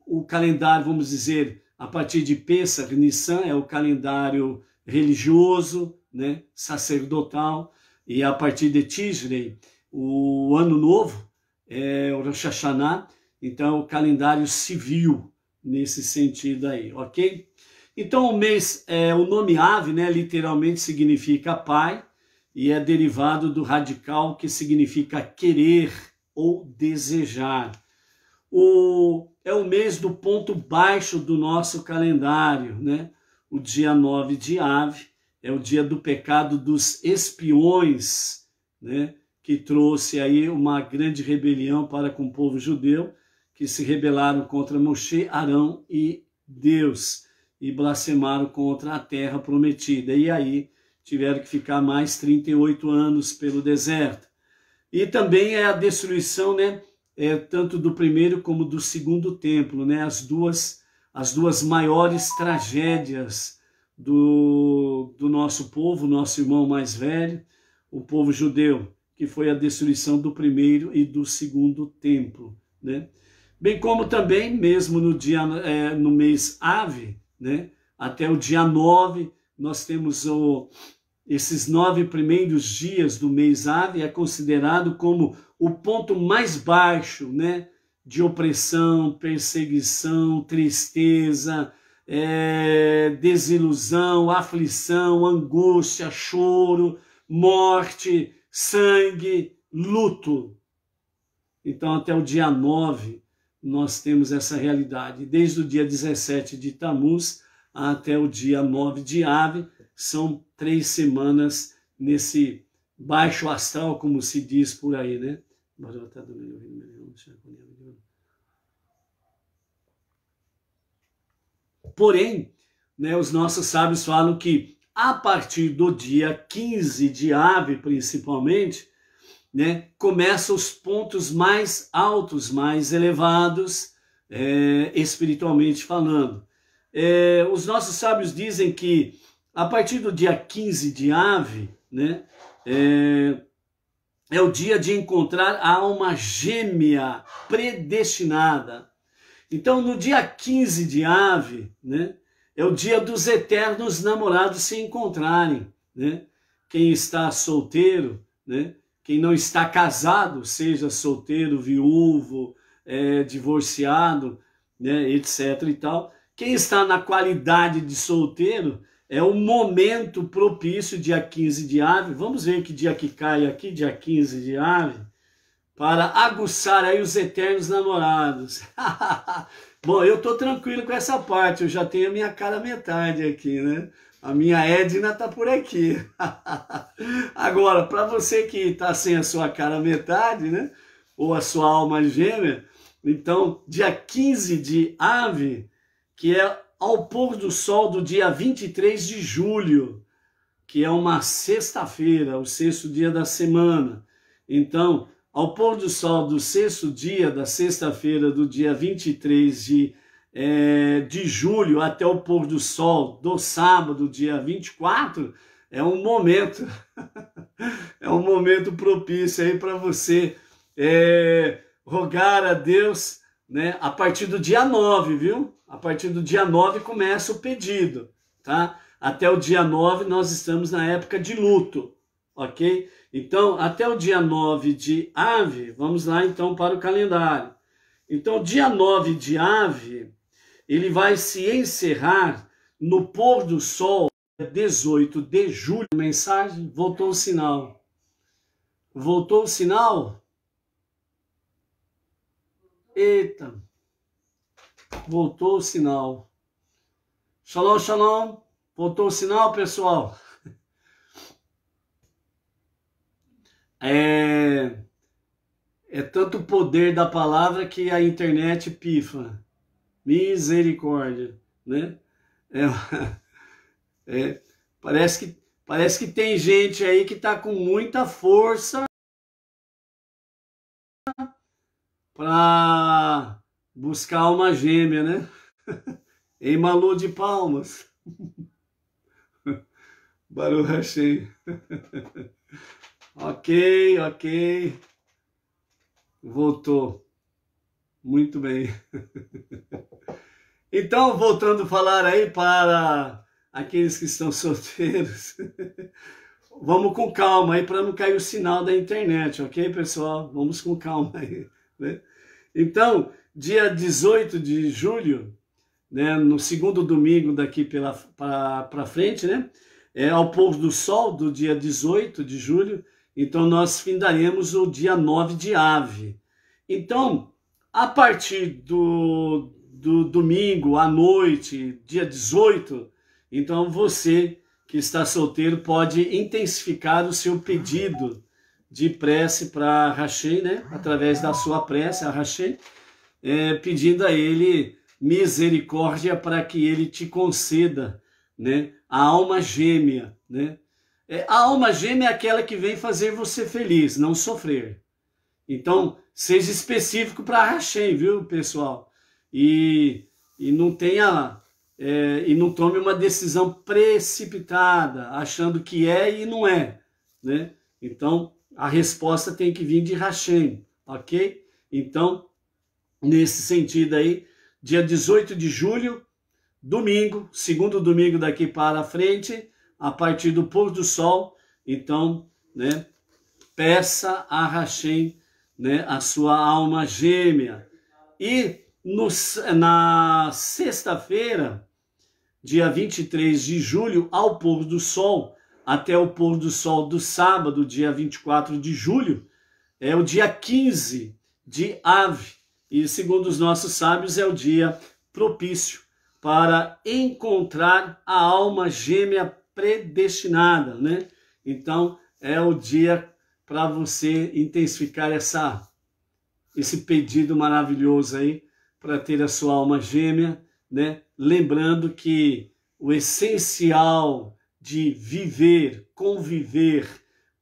o calendário, vamos dizer, a partir de Pesach, Nissan é o calendário religioso, né, sacerdotal, e a partir de Tishrei, o ano novo, é o Rosh Hashanah, então é o calendário civil, nesse sentido aí, ok? Então o mês, o nome Av, né, literalmente significa pai, e é derivado do radical que significa querer ou desejar. É o mês do ponto baixo do nosso calendário, né? O dia 9 de Av é o dia do pecado dos espiões, né? Que trouxe aí uma grande rebelião para com o povo judeu, que se rebelaram contra Moshe, Arão e Deus, e blasfemaram contra a terra prometida. E aí tiveram que ficar mais 38 anos pelo deserto. E também é a destruição, né? Tanto do primeiro como do segundo templo, né? As duas maiores tragédias do nosso povo, nosso irmão mais velho, o povo judeu, que foi a destruição do primeiro e do segundo templo, né? Bem como também, mesmo no mês Av, né? Até o dia 9, nós temos esses 9 primeiros dias do mês Av, é considerado como o ponto mais baixo, né, de opressão, perseguição, tristeza, desilusão, aflição, angústia, choro, morte, sangue, luto. Então, até o dia 9, nós temos essa realidade. Desde o dia 17 de Tammuz até o dia 9 de Av, são 3 semanas nesse baixo astral, como se diz por aí, né? Porém, né, os nossos sábios falam que a partir do dia 15 de Av, principalmente, né, começam os pontos mais altos, mais elevados, espiritualmente falando. Os nossos sábios dizem que a partir do dia 15 de Av, né, é o dia de encontrar a alma gêmea predestinada. Então, no dia 15 de Av, né, é o dia dos eternos namorados se encontrarem, né? Quem está solteiro, né? Quem não está casado, seja solteiro, viúvo, divorciado, né, etc. e tal. Quem está na qualidade de solteiro, é o momento propício, dia 15 de Av. Vamos ver que dia que cai aqui, dia 15 de Av, para aguçar aí os eternos namorados. Bom, eu tô tranquilo com essa parte, eu já tenho a minha cara metade aqui, né? A minha Edna tá por aqui. Agora, para você que tá sem a sua cara metade, né? Ou a sua alma gêmea, então, dia 15 de Av, que é ao pôr do sol do dia 23 de julho, que é uma sexta-feira, o 6º dia da semana. Então, ao pôr do sol do 6º dia da sexta-feira do dia 23 de julho até o pôr do sol do sábado, dia 24, é um momento, é um momento propício aí para você rogar a Deus, né? A partir do dia 9, viu? A partir do dia 9 começa o pedido, tá? Até o dia 9 nós estamos na época de luto, ok? Então, até o dia 9 de Av, vamos lá então para o calendário. Então, dia 9 de Av, ele vai se encerrar no pôr do sol, 18 de julho. Mensagem, voltou o sinal. Voltou o sinal? Eita, voltou o sinal. Shalom, shalom. Voltou o sinal, pessoal? É tanto poder da palavra que a internet pifa. Misericórdia, né? Parece que tem gente aí que está com muita força para buscar uma gêmea, né? Em Malu de Palmas. Baruch Hashem. Ok. Voltou. Muito bem. Então, voltando a falar aí para aqueles que estão solteiros, vamos com calma aí para não cair o sinal da internet, ok, pessoal? Vamos com calma aí, né? Então, dia 18 de julho, né, no segundo domingo daqui para frente, né? Ao pôr do sol do dia 18 de julho, então nós findaremos o dia 9 de Av. Então, a partir do domingo à noite, dia 18, então você que está solteiro pode intensificar o seu pedido de prece para Hashem, né? Através da sua prece, a Hashem, pedindo a ele misericórdia para que ele te conceda, né, a alma gêmea, né? A alma gêmea é aquela que vem fazer você feliz, não sofrer. Então, seja específico para Hashem, viu, pessoal? E não tenha e não tome uma decisão precipitada, achando que é e não é, né? Então, a resposta tem que vir de Hashem, ok? Então, nesse sentido aí, dia 18 de julho, domingo, segundo domingo daqui para frente, a partir do pôr do sol, então, né, peça a Hashem, né, a sua alma gêmea. E na sexta-feira, dia 23 de julho, ao pôr do sol, até o pôr do sol do sábado, dia 24 de julho, é o dia 15 de Ave, e segundo os nossos sábios é o dia propício para encontrar a alma gêmea predestinada, né? Então é o dia para você intensificar esse pedido maravilhoso aí, para ter a sua alma gêmea, né? Lembrando que o essencial de viver, conviver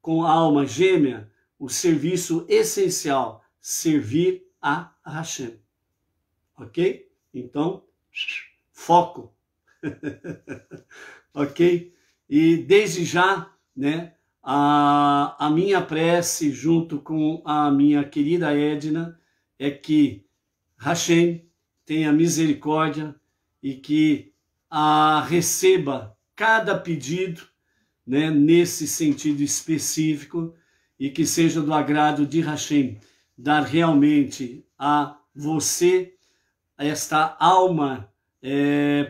com a alma gêmea, o serviço essencial, servir a Hashem. Ok? Então, foco. Ok? E desde já, né, a minha prece junto com a minha querida Edna é que Hashem tenha misericórdia e que receba cada pedido, né, nesse sentido específico, e que seja do agrado de Hashem dar realmente a você esta alma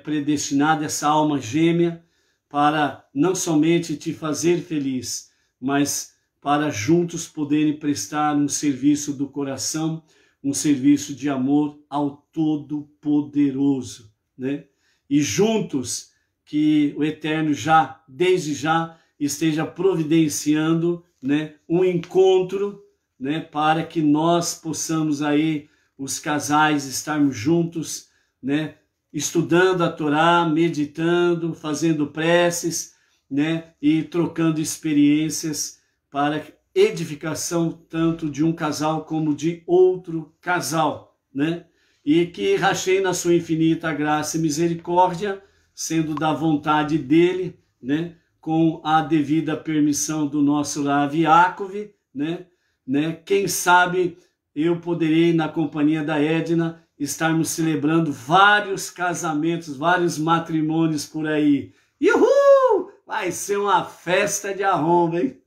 predestinada, essa alma gêmea, para não somente te fazer feliz, mas para juntos poderem prestar um serviço do coração, um serviço de amor ao Todo-Poderoso, né? E juntos que o Eterno já, desde já, esteja providenciando, né, um encontro, né, para que nós possamos aí, os casais, estarmos juntos, né, estudando a Torá, meditando, fazendo preces, né, e trocando experiências para edificação tanto de um casal como de outro casal, né? E que Hashem, na sua infinita graça e misericórdia, sendo da vontade dele, né, com a devida permissão do nosso Rav Yaakov, né, quem sabe eu poderei, na companhia da Edna, estarmos celebrando vários casamentos, vários matrimônios por aí. Uhul! Vai ser uma festa de arromba, hein?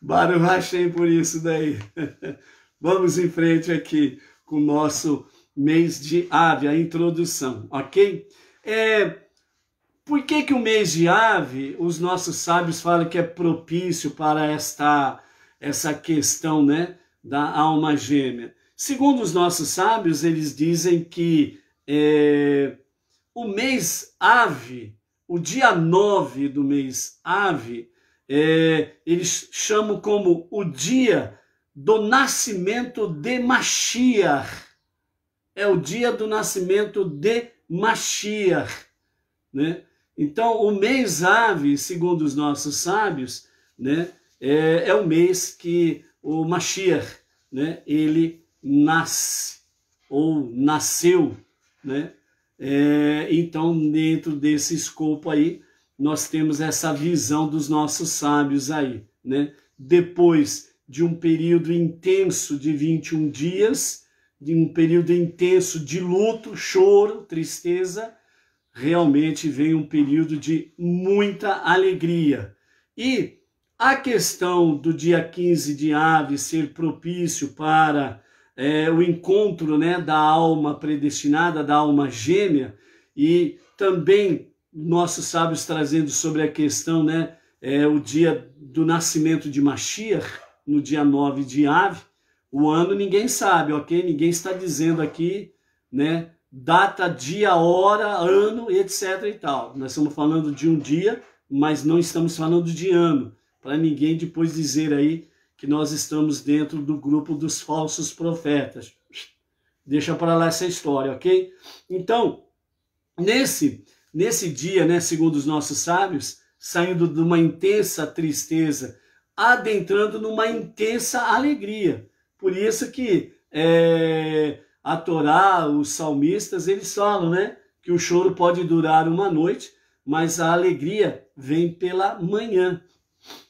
Baruch Hashem por isso daí. Vamos em frente aqui com o nosso mês de Ave, a introdução, ok? Por que o mês de Ave, os nossos sábios falam que é propício para essa questão, né, da alma gêmea? Segundo os nossos sábios, eles dizem que o mês Ave, o dia 9 do mês Ave, eles chamam como o dia do nascimento de Mashiach. É o dia do nascimento de Mashiach, né? Então, o mês Ave, segundo os nossos sábios, né, é o mês que o Mashiach, né, ele nasce, ou nasceu, né? Então, dentro desse escopo aí, nós temos essa visão dos nossos sábios aí, né? Depois de um período intenso de 21 dias, de um período intenso de luto, choro, tristeza, realmente vem um período de muita alegria. E a questão do dia 15 de Ave ser propício para o encontro, né, da alma predestinada, da alma gêmea, e também nossos sábios trazendo sobre a questão, né, o dia do nascimento de Mashiach, no dia 9 de Ave, o ano ninguém sabe, ok? Ninguém está dizendo aqui, né, data, dia, hora, ano, etc e tal. Nós estamos falando de um dia, mas não estamos falando de ano, para ninguém depois dizer aí que nós estamos dentro do grupo dos falsos profetas. Deixa para lá essa história, ok? Então, nesse dia, né, segundo os nossos sábios, saindo de uma intensa tristeza, adentrando numa intensa alegria. Por isso que a Torá, os salmistas, eles falam, né, que o choro pode durar uma noite, mas a alegria vem pela manhã,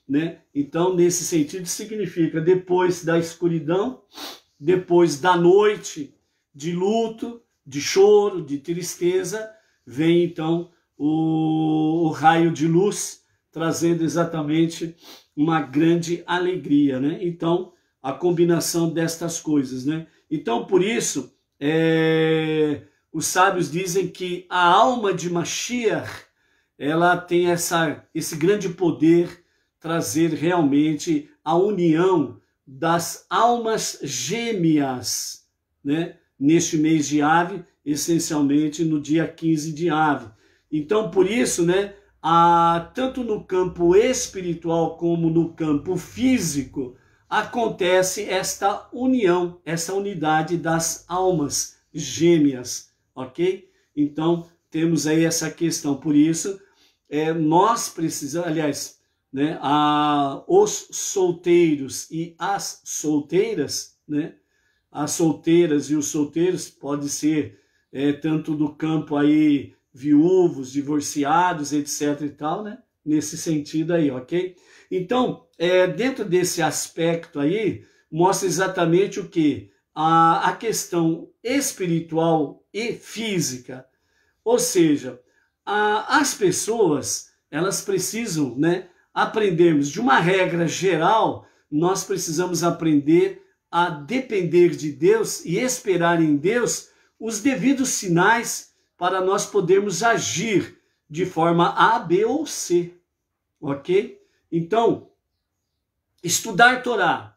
né? Então, nesse sentido, significa depois da escuridão, depois da noite de luto, de choro, de tristeza, vem então o raio de luz, trazendo exatamente uma grande alegria, né? Então, a combinação destas coisas, né? Então, por isso, os sábios dizem que a alma de Mashiach, ela tem esse grande poder trazer realmente a união das almas gêmeas, né? Neste mês de Av, essencialmente no dia 15 de Av. Então, por isso, né, tanto no campo espiritual como no campo físico, acontece esta união, essa unidade das almas gêmeas, ok? Então, temos aí essa questão. Por isso, nós precisamos, aliás, né, os solteiros e as solteiras, né, as solteiras e os solteiros, pode ser tanto do campo aí, viúvos, divorciados, etc e tal, né, nesse sentido aí, ok? Então, dentro desse aspecto aí, mostra exatamente o que? A questão espiritual e física, ou seja, as pessoas, elas precisam, né, aprendermos de uma regra geral, nós precisamos aprender a depender de Deus e esperar em Deus os devidos sinais para nós podermos agir de forma A, B ou C, ok? Então, estudar Torá,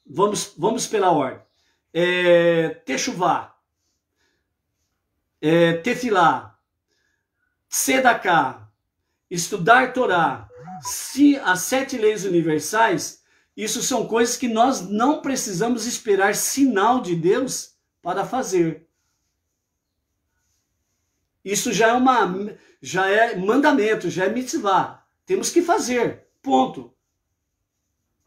vamos pela ordem, Techuvá, Tefilá, Sedaká, estudar Torá, as 7 leis universais, isso são coisas que nós não precisamos esperar sinal de Deus para fazer. Isso já é mandamento, já é mitzvah. Temos que fazer, ponto.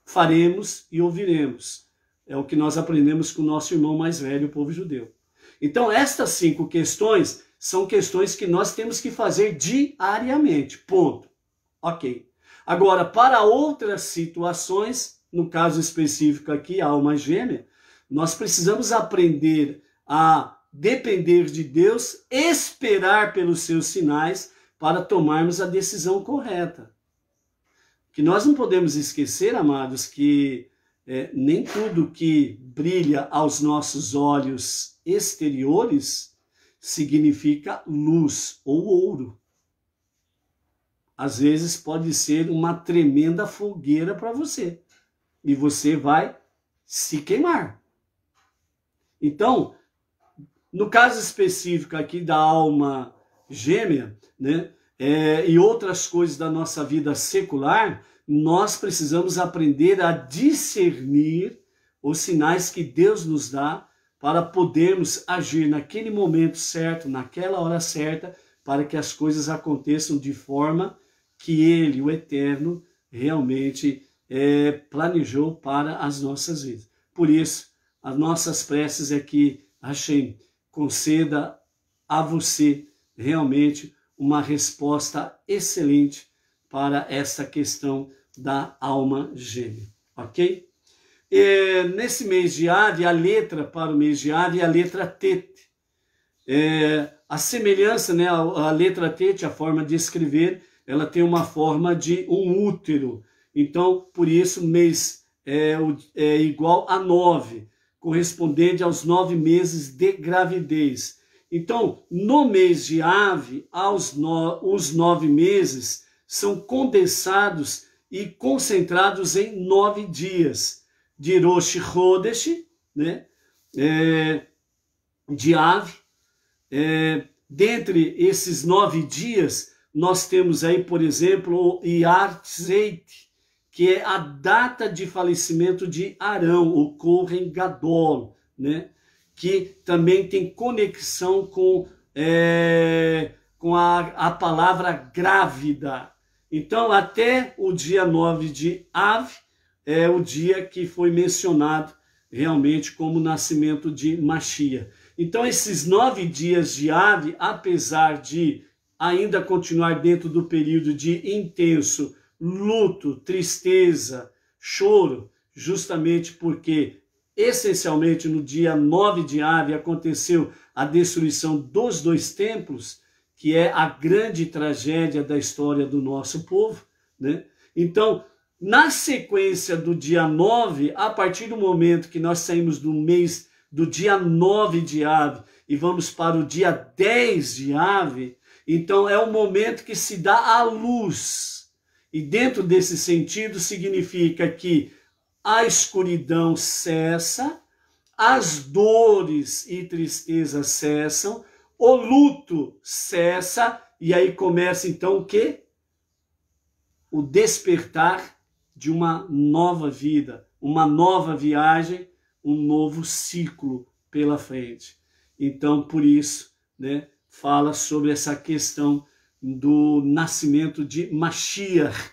Faremos e ouviremos. É o que nós aprendemos com o nosso irmão mais velho, o povo judeu. Então, estas 5 questões são questões que nós temos que fazer diariamente, ponto. Ok. Agora, para outras situações, no caso específico aqui, a alma gêmea, nós precisamos aprender a depender de Deus, esperar pelos seus sinais para tomarmos a decisão correta. Que nós não podemos esquecer, amados, que nem tudo que brilha aos nossos olhos exteriores significa luz ou ouro. Às vezes pode ser uma tremenda fogueira para você. E você vai se queimar. Então, no caso específico aqui da alma gêmea, né, e outras coisas da nossa vida secular, nós precisamos aprender a discernir os sinais que Deus nos dá para podermos agir naquele momento certo, naquela hora certa, para que as coisas aconteçam de forma que Ele, o Eterno, realmente planejou para as nossas vidas. Por isso, as nossas preces é que Hashem conceda a você realmente uma resposta excelente para essa questão da alma gêmea, ok? Nesse mês de Av, a letra para o mês de Av é a letra Tet. A semelhança, né, a letra Tet, a forma de escrever, ela tem uma forma de um útero. Então, por isso, mês é igual a 9, correspondente aos 9 meses de gravidez. Então, no mês de Av, os 9 meses são condensados e concentrados em 9 dias. De Rosh Chodesh, né? De Av. Dentre esses 9 dias, nós temos aí, por exemplo, o Iyar Tzeit, que é a data de falecimento de Arão, o Kohen Gadol, né? Que também tem conexão com a palavra grávida. Então, até o dia 9 de Av é o dia que foi mencionado realmente como o nascimento de Mashiach. Então, esses 9 dias de Av, apesar de ainda continuar dentro do período de intenso luto, tristeza, choro, justamente porque, essencialmente, no dia 9 de Av aconteceu a destruição dos 2 templos, que é a grande tragédia da história do nosso povo, né? Então, na sequência do dia 9, a partir do momento que nós saímos do mês do dia 9 de Av e vamos para o dia 10 de Av, então é o momento que se dá a luz. E dentro desse sentido significa que a escuridão cessa, as dores e tristezas cessam, o luto cessa, e aí começa então o quê? O despertar de uma nova vida, uma nova viagem, um novo ciclo pela frente. Então, por isso, né, fala sobre essa questão do nascimento de Mashiach,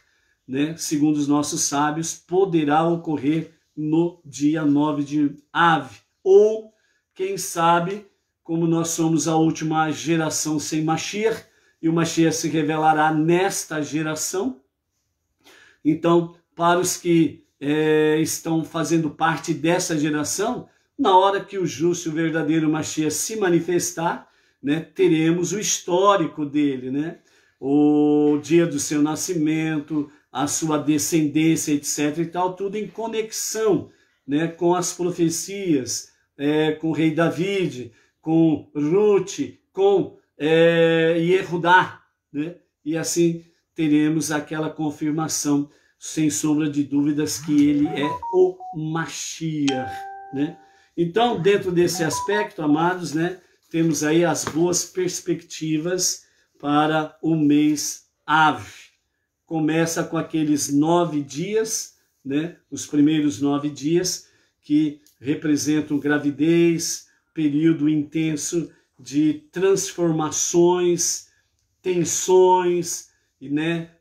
né, segundo os nossos sábios, poderá ocorrer no dia 9 de Av. Ou, quem sabe, como nós somos a última geração sem Mashiach, e o Mashiach se revelará nesta geração. Então, para os que estão fazendo parte dessa geração, na hora que o justo e o verdadeiro Mashiach se manifestar, né, teremos o histórico dele, né? O dia do seu nascimento, a sua descendência, etc. e tal, tudo em conexão, né, com as profecias, com o rei David, com Ruth, com Yehudá, né? E assim teremos aquela confirmação, sem sombra de dúvidas, que ele é o Mashiach, né? Então, dentro desse aspecto, amados, né, temos aí as boas perspectivas para o mês Av. Começa com aqueles 9 dias, né, os primeiros 9 dias, que representam gravidez, período intenso de transformações, tensões, né,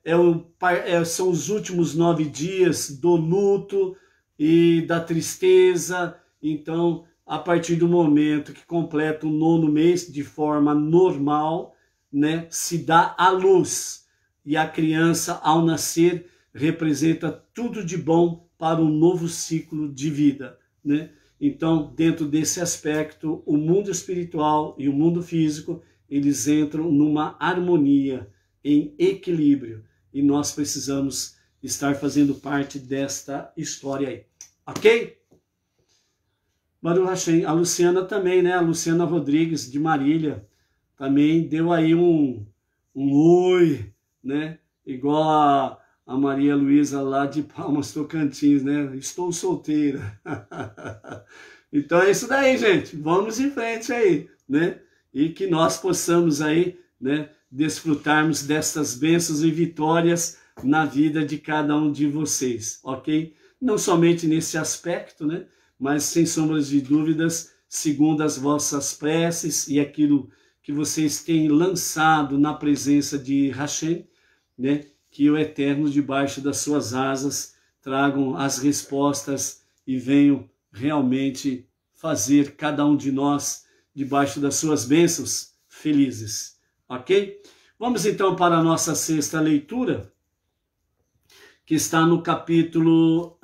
são os últimos 9 dias do luto e da tristeza. Então, a partir do momento que completa o 9º mês de forma normal, né, se dá a luz. E a criança, ao nascer, representa tudo de bom para um novo ciclo de vida, né? Então, dentro desse aspecto, o mundo espiritual e o mundo físico, eles entram numa harmonia, em equilíbrio. E nós precisamos estar fazendo parte desta história aí. Ok? Baruch Hashem. A Luciana também, né? A Luciana Rodrigues, de Marília, também deu aí um oi, né? Igual a Maria Luísa lá de Palmas, Tocantins, né? Estou solteira. Então é isso daí, gente. Vamos em frente aí, né? E que nós possamos aí, né, desfrutarmos destas bênçãos e vitórias na vida de cada um de vocês, ok? Não somente nesse aspecto, né? Mas sem sombras de dúvidas, segundo as vossas preces e aquilo que vocês têm lançado na presença de Hashem, né? Que o Eterno, debaixo das suas asas, tragam as respostas e venham realmente fazer cada um de nós, debaixo das suas bênçãos, felizes. Ok? Vamos então para a nossa sexta leitura, que está no capítulo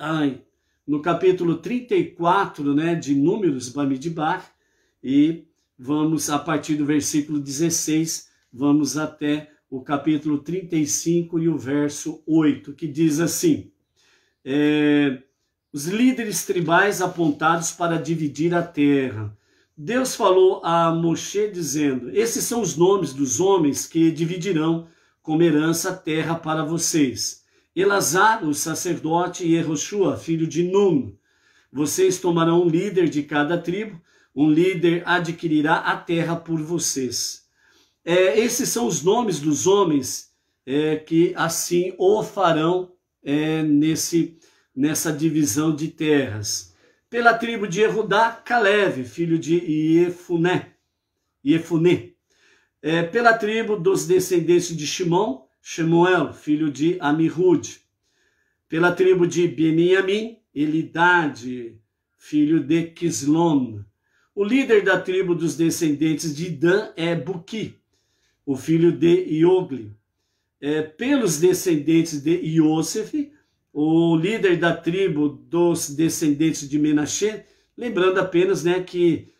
34, né, de Números, Bamidbar, e vamos, a partir do versículo 16, vamos até o capítulo 35 e o verso 8, que diz assim: os líderes tribais apontados para dividir a terra. Deus falou a Moshe dizendo: esses são os nomes dos homens que dividirão como herança a terra para vocês. Elazar, o sacerdote, e Yehoshua, filho de Nun. Vocês tomarão um líder de cada tribo, um líder adquirirá a terra por vocês. Esses são os nomes dos homens que assim o farão nessa divisão de terras. Pela tribo de Yehudá, Caleb, filho de Yefuné. Pela tribo dos descendentes de Shimon, Shemuel, filho de Amihud. Pela tribo de Beniamim, Elidade, filho de Quislon. O líder da tribo dos descendentes de Dan é Buki, o filho de Iogli. Pelos descendentes de Iosef, o líder da tribo dos descendentes de Menashe, lembrando apenas, né, que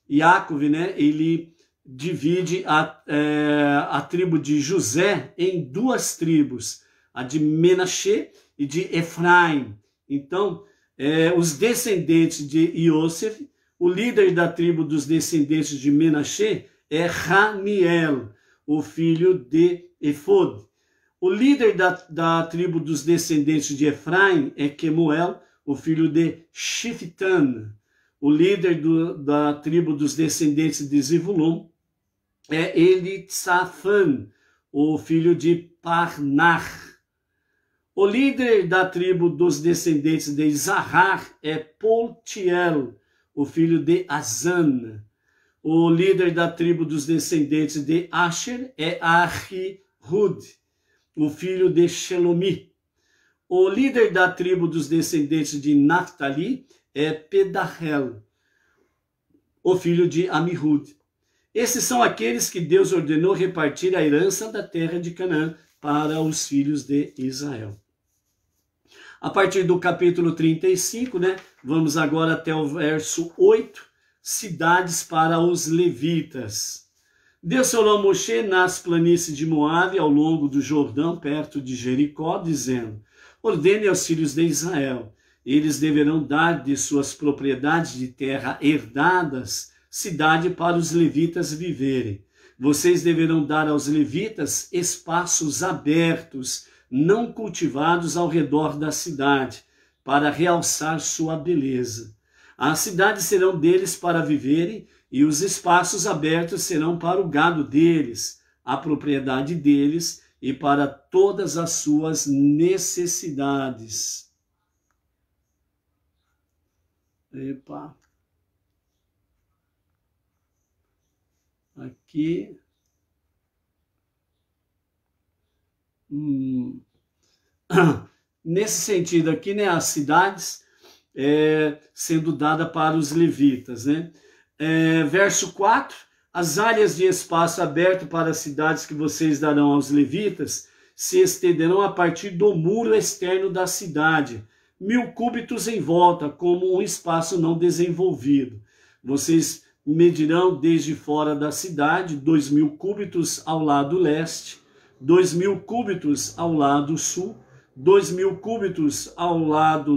Yaakov, né, ele divide a tribo de José em 2 tribos, a de Menashe e de Efraim. Então, os descendentes de Iosef O líder da tribo dos descendentes de Menaxê é Ramiel, o filho de Efod. O líder da tribo dos descendentes de Efraim é Quemuel, o filho de Shiftan. O líder da tribo dos descendentes de Zebulon é Elitsafan, o filho de Parnar. O líder da tribo dos descendentes de Isahar é Poltiel, o filho de Azan. O líder da tribo dos descendentes de Asher é Ahihud, o filho de Shelomi. O líder da tribo dos descendentes de Naphtali é Pedahel, o filho de Amihud. Esses são aqueles que Deus ordenou repartir a herança da terra de Canaã para os filhos de Israel. A partir do capítulo 35, vamos agora até o verso 8, cidades para os levitas. Deus falou a Moshe nas planícies de Moabe, ao longo do Jordão, perto de Jericó, dizendo: ordene aos filhos de Israel, eles deverão dar de suas propriedades de terra herdadas, cidade para os levitas viverem. Vocês deverão dar aos levitas espaços abertos, não cultivados ao redor da cidade, para realçar sua beleza. As cidades serão deles para viverem, e os espaços abertos serão para o gado deles, a propriedade deles e para todas as suas necessidades. Epa. Aqui. Nesse sentido aqui, as cidades sendo dadas para os levitas, verso 4, as áreas de espaço aberto para as cidades que vocês darão aos levitas se estenderão a partir do muro externo da cidade, 1000 cúbitos em volta, como um espaço não desenvolvido. Vocês medirão desde fora da cidade 2000 cúbitos ao lado leste, 2000 cúbitos ao lado sul, 2000 cúbitos ao lado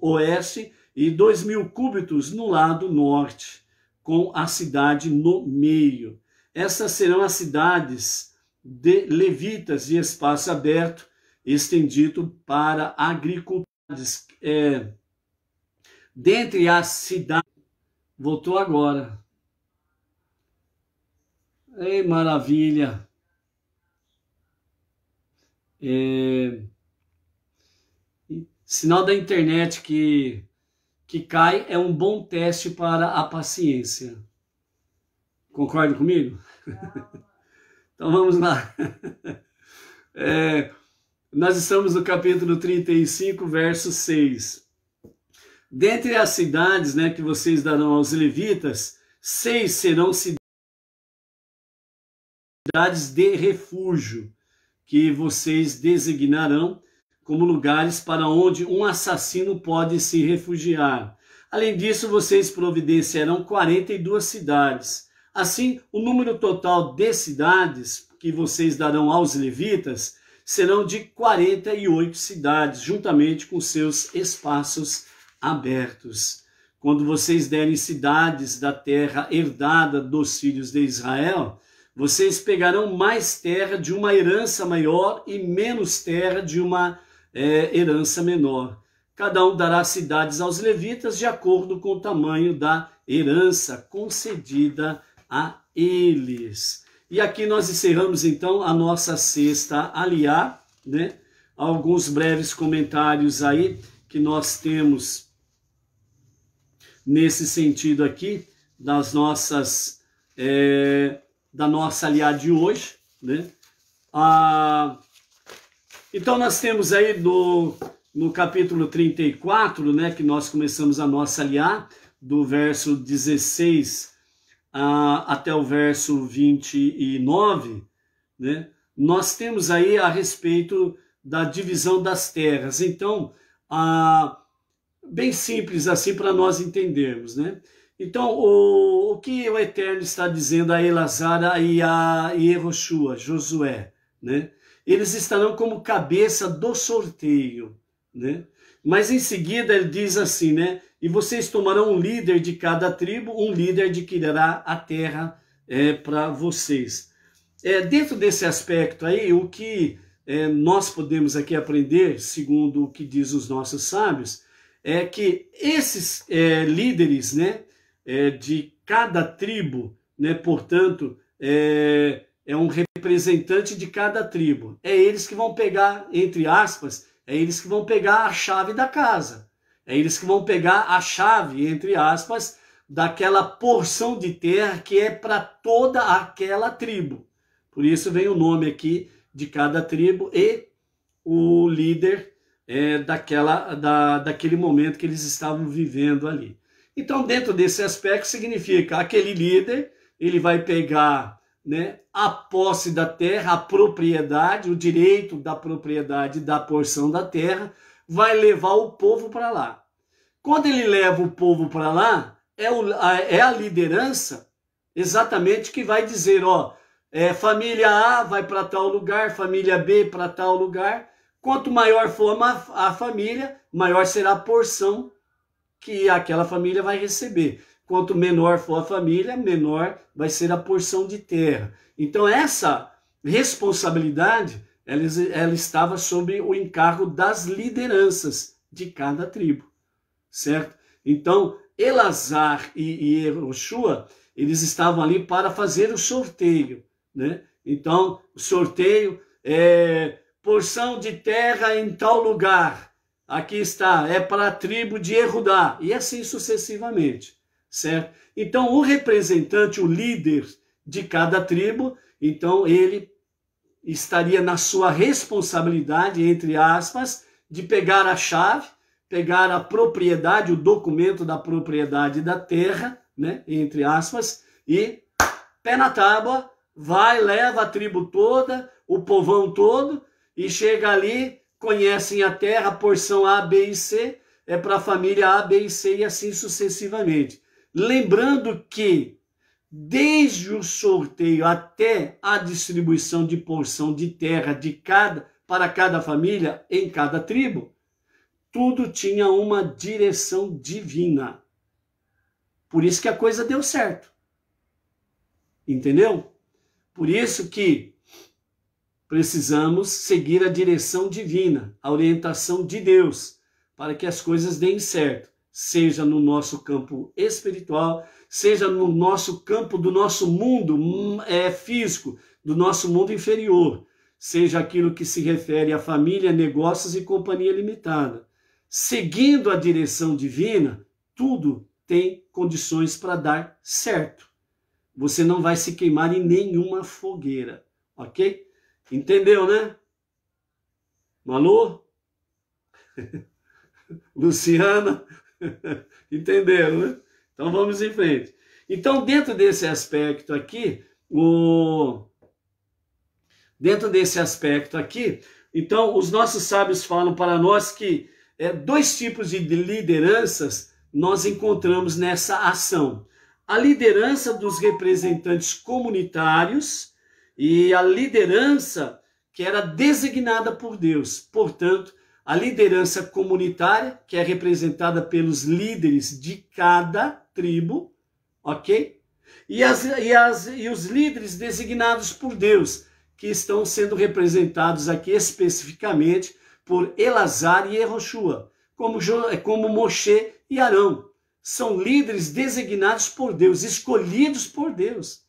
oeste e 2000 cúbitos no lado norte, com a cidade no meio. Essas serão as cidades de levitas de espaço aberto, estendido para agricultores. Dentre as cidades... Voltou agora. Ei, maravilha! Sinal da internet que cai é um bom teste para a paciência. Concorda comigo? Então vamos lá. Nós estamos no capítulo 35, verso 6. Dentre as cidades que vocês darão aos levitas, 6 serão cidades de refúgio, que vocês designarão como lugares para onde um assassino pode se refugiar. Além disso, vocês providenciarão 42 cidades. Assim, o número total de cidades que vocês darão aos levitas serão de 48 cidades, juntamente com seus espaços abertos. Quando vocês derem cidades da terra herdada dos filhos de Israel, vocês pegarão mais terra de uma herança maior e menos terra de uma herança menor. Cada um dará cidades aos levitas de acordo com o tamanho da herança concedida a eles. E aqui nós encerramos então a nossa sexta aliá, Alguns breves comentários aí que nós temos nesse sentido aqui das nossas da nossa aliá de hoje, Então nós temos aí no capítulo 34, que nós começamos a nossa aliá, do verso 16 até o verso 29, nós temos aí a respeito da divisão das terras. Então, bem simples assim para nós entendermos, Então, o que o Eterno está dizendo a Elazar e a Yehoshua, Josué, Eles estarão como cabeça do sorteio, né? Mas em seguida ele diz assim, né? E vocês tomarão um líder de cada tribo, um líder adquirirá a terra para vocês. Dentro desse aspecto aí, o que nós podemos aqui aprender, segundo o que diz os nossos sábios, é que esses líderes, né, de cada tribo, né, portanto, é um representante de cada tribo. É eles que vão pegar, entre aspas, é eles que vão pegar a chave da casa. É eles que vão pegar a chave, entre aspas, daquela porção de terra que é para toda aquela tribo. Por isso vem o nome aqui de cada tribo e o líder daquele momento que eles estavam vivendo ali. Então, dentro desse aspecto, significa aquele líder, ele vai pegar, né, a posse da terra, a propriedade, o direito da propriedade da porção da terra, vai levar o povo para lá. Quando ele leva o povo para lá, é a liderança exatamente que vai dizer, ó, família A vai para tal lugar, família B para tal lugar. Quanto maior for a família, maior será a porção que aquela família vai receber. Quanto menor for a família, menor vai ser a porção de terra. Então essa responsabilidade, ela estava sob o encargo das lideranças de cada tribo, certo? Então Elazar e Yehoshua, eles estavam ali para fazer o sorteio, né? Então o sorteio porção de terra em tal lugar, aqui está, é para a tribo de Erudá, e assim sucessivamente, certo? Então o representante, o líder de cada tribo, então ele estaria na sua responsabilidade, entre aspas, de pegar a chave, pegar a propriedade, o documento da propriedade da terra, né, entre aspas, e pé na tábua, vai, leva a tribo toda, o povão todo, e chega ali, conhecem a terra, a porção A, B e C, é para a família A, B e C, e assim sucessivamente. Lembrando que, desde o sorteio até a distribuição de porção de terra para cada família, em cada tribo, tudo tinha uma direção divina. Por isso que a coisa deu certo. Entendeu? Por isso que precisamos seguir a direção divina, a orientação de Deus, para que as coisas deem certo, seja no nosso campo espiritual, seja no nosso campo do nosso mundo físico, do nosso mundo inferior, seja aquilo que se refere à família, negócios e companhia limitada. Seguindo a direção divina, tudo tem condições para dar certo. Você não vai se queimar em nenhuma fogueira, ok? Entendeu, né? Malu? Luciana? Entenderam, né? Então vamos em frente. Então, dentro desse aspecto aqui, então os nossos sábios falam para nós que dois tipos de lideranças nós encontramos nessa ação. A liderança dos representantes comunitários e a liderança que era designada por Deus. Portanto, a liderança comunitária, que é representada pelos líderes de cada tribo, ok? E os líderes designados por Deus, que estão sendo representados aqui especificamente por Elazar e Yehoshua, como Moshe e Arão. São líderes designados por Deus, escolhidos por Deus.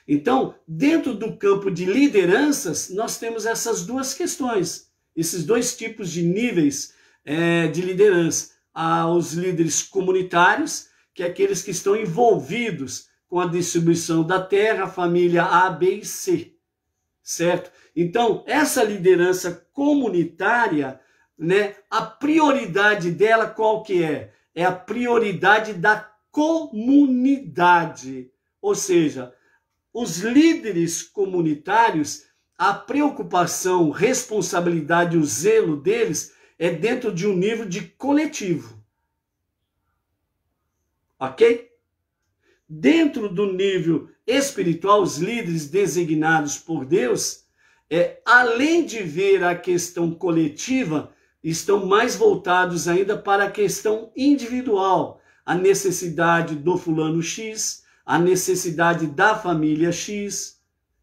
Então, dentro do campo de lideranças, nós temos essas duas questões, esses dois tipos de níveis de liderança. Há os líderes comunitários, que é aqueles que estão envolvidos com a distribuição da terra, família A, B e C, certo? Então, essa liderança comunitária, né, a prioridade dela qual que é? É a prioridade da comunidade, ou seja, os líderes comunitários, a preocupação, responsabilidade, o zelo deles é dentro de um nível de coletivo. Ok? Dentro do nível espiritual, os líderes designados por Deus, além de ver a questão coletiva, estão mais voltados ainda para a questão individual, a necessidade do fulano X, a necessidade da família X,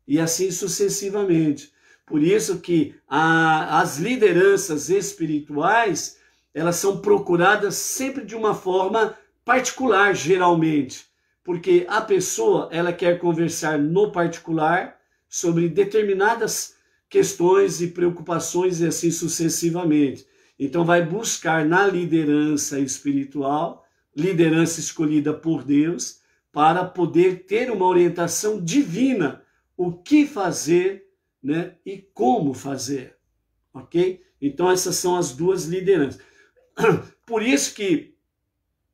e assim sucessivamente. Por isso que as lideranças espirituais, elas são procuradas sempre de uma forma particular, geralmente, porque a pessoa, ela quer conversar no particular sobre determinadas questões e preocupações e assim sucessivamente. Então vai buscar na liderança espiritual, liderança escolhida por Deus, para poder ter uma orientação divina, o que fazer, né, e como fazer, ok? Então essas são as duas lideranças. Por isso que,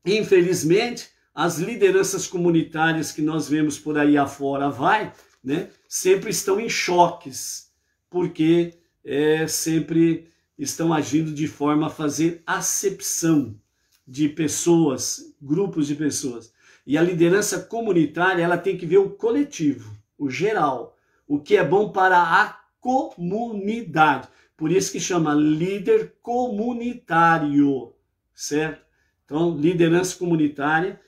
infelizmente, as lideranças comunitárias que nós vemos por aí afora né, sempre estão em choques, porque sempre estão agindo de forma a fazer acepção de pessoas, grupos de pessoas. E a liderança comunitária, ela tem que ver o coletivo, o geral, o que é bom para a comunidade. Por isso que chama líder comunitário, certo? Então, liderança comunitária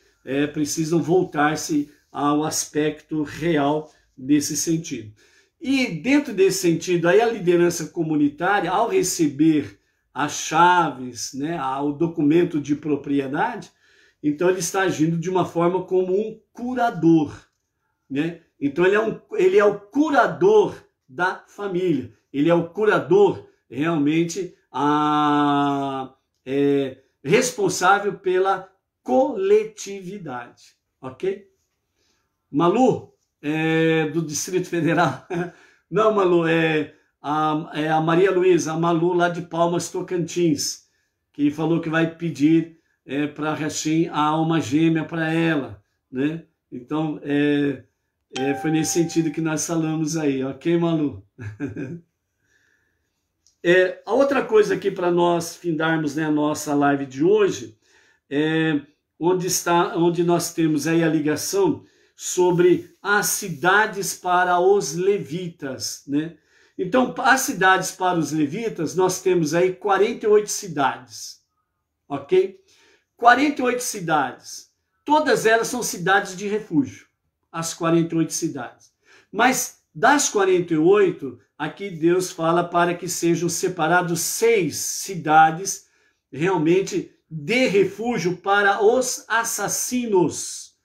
precisam voltar-se ao aspecto real desse sentido. E dentro desse sentido, aí a liderança comunitária, ao receber as chaves, né, o documento de propriedade, então ele está agindo de uma forma como um curador, né? Então ele é o curador da família, ele é o curador realmente responsável pela coletividade, ok? Malu, do Distrito Federal. Não, Malu, é a Maria Luísa, a Malu lá de Palmas, Tocantins, que falou que vai pedir para a Rachim a alma gêmea para ela, né? Então, foi nesse sentido que nós falamos aí, ok, Malu? A outra coisa aqui para nós findarmos, né, a nossa live de hoje, onde nós temos aí a ligação sobre as cidades para os levitas, né? Então, as cidades para os levitas, nós temos aí 48 cidades, ok? 48 cidades, todas elas são cidades de refúgio, as 48 cidades. Mas das 48, aqui Deus fala para que sejam separados 6 cidades realmente de refúgio para os assassinos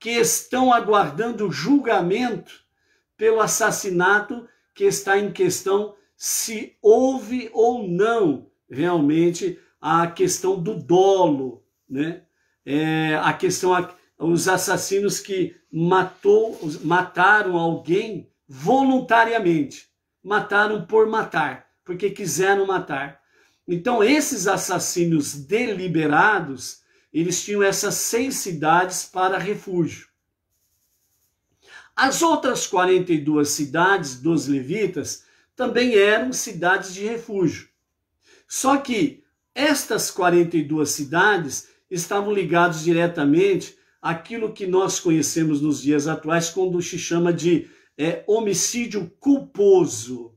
que estão aguardando julgamento pelo assassinato que está em questão, se houve ou não realmente a questão do dolo, né? A questão, os assassinos que mataram alguém voluntariamente, mataram por matar, porque quiseram matar. Então esses assassinos deliberados, eles tinham essas 6 cidades para refúgio. As outras 42 cidades dos levitas também eram cidades de refúgio. Só que estas 42 cidades estavam ligadas diretamente àquilo que nós conhecemos nos dias atuais quando se chama de homicídio culposo.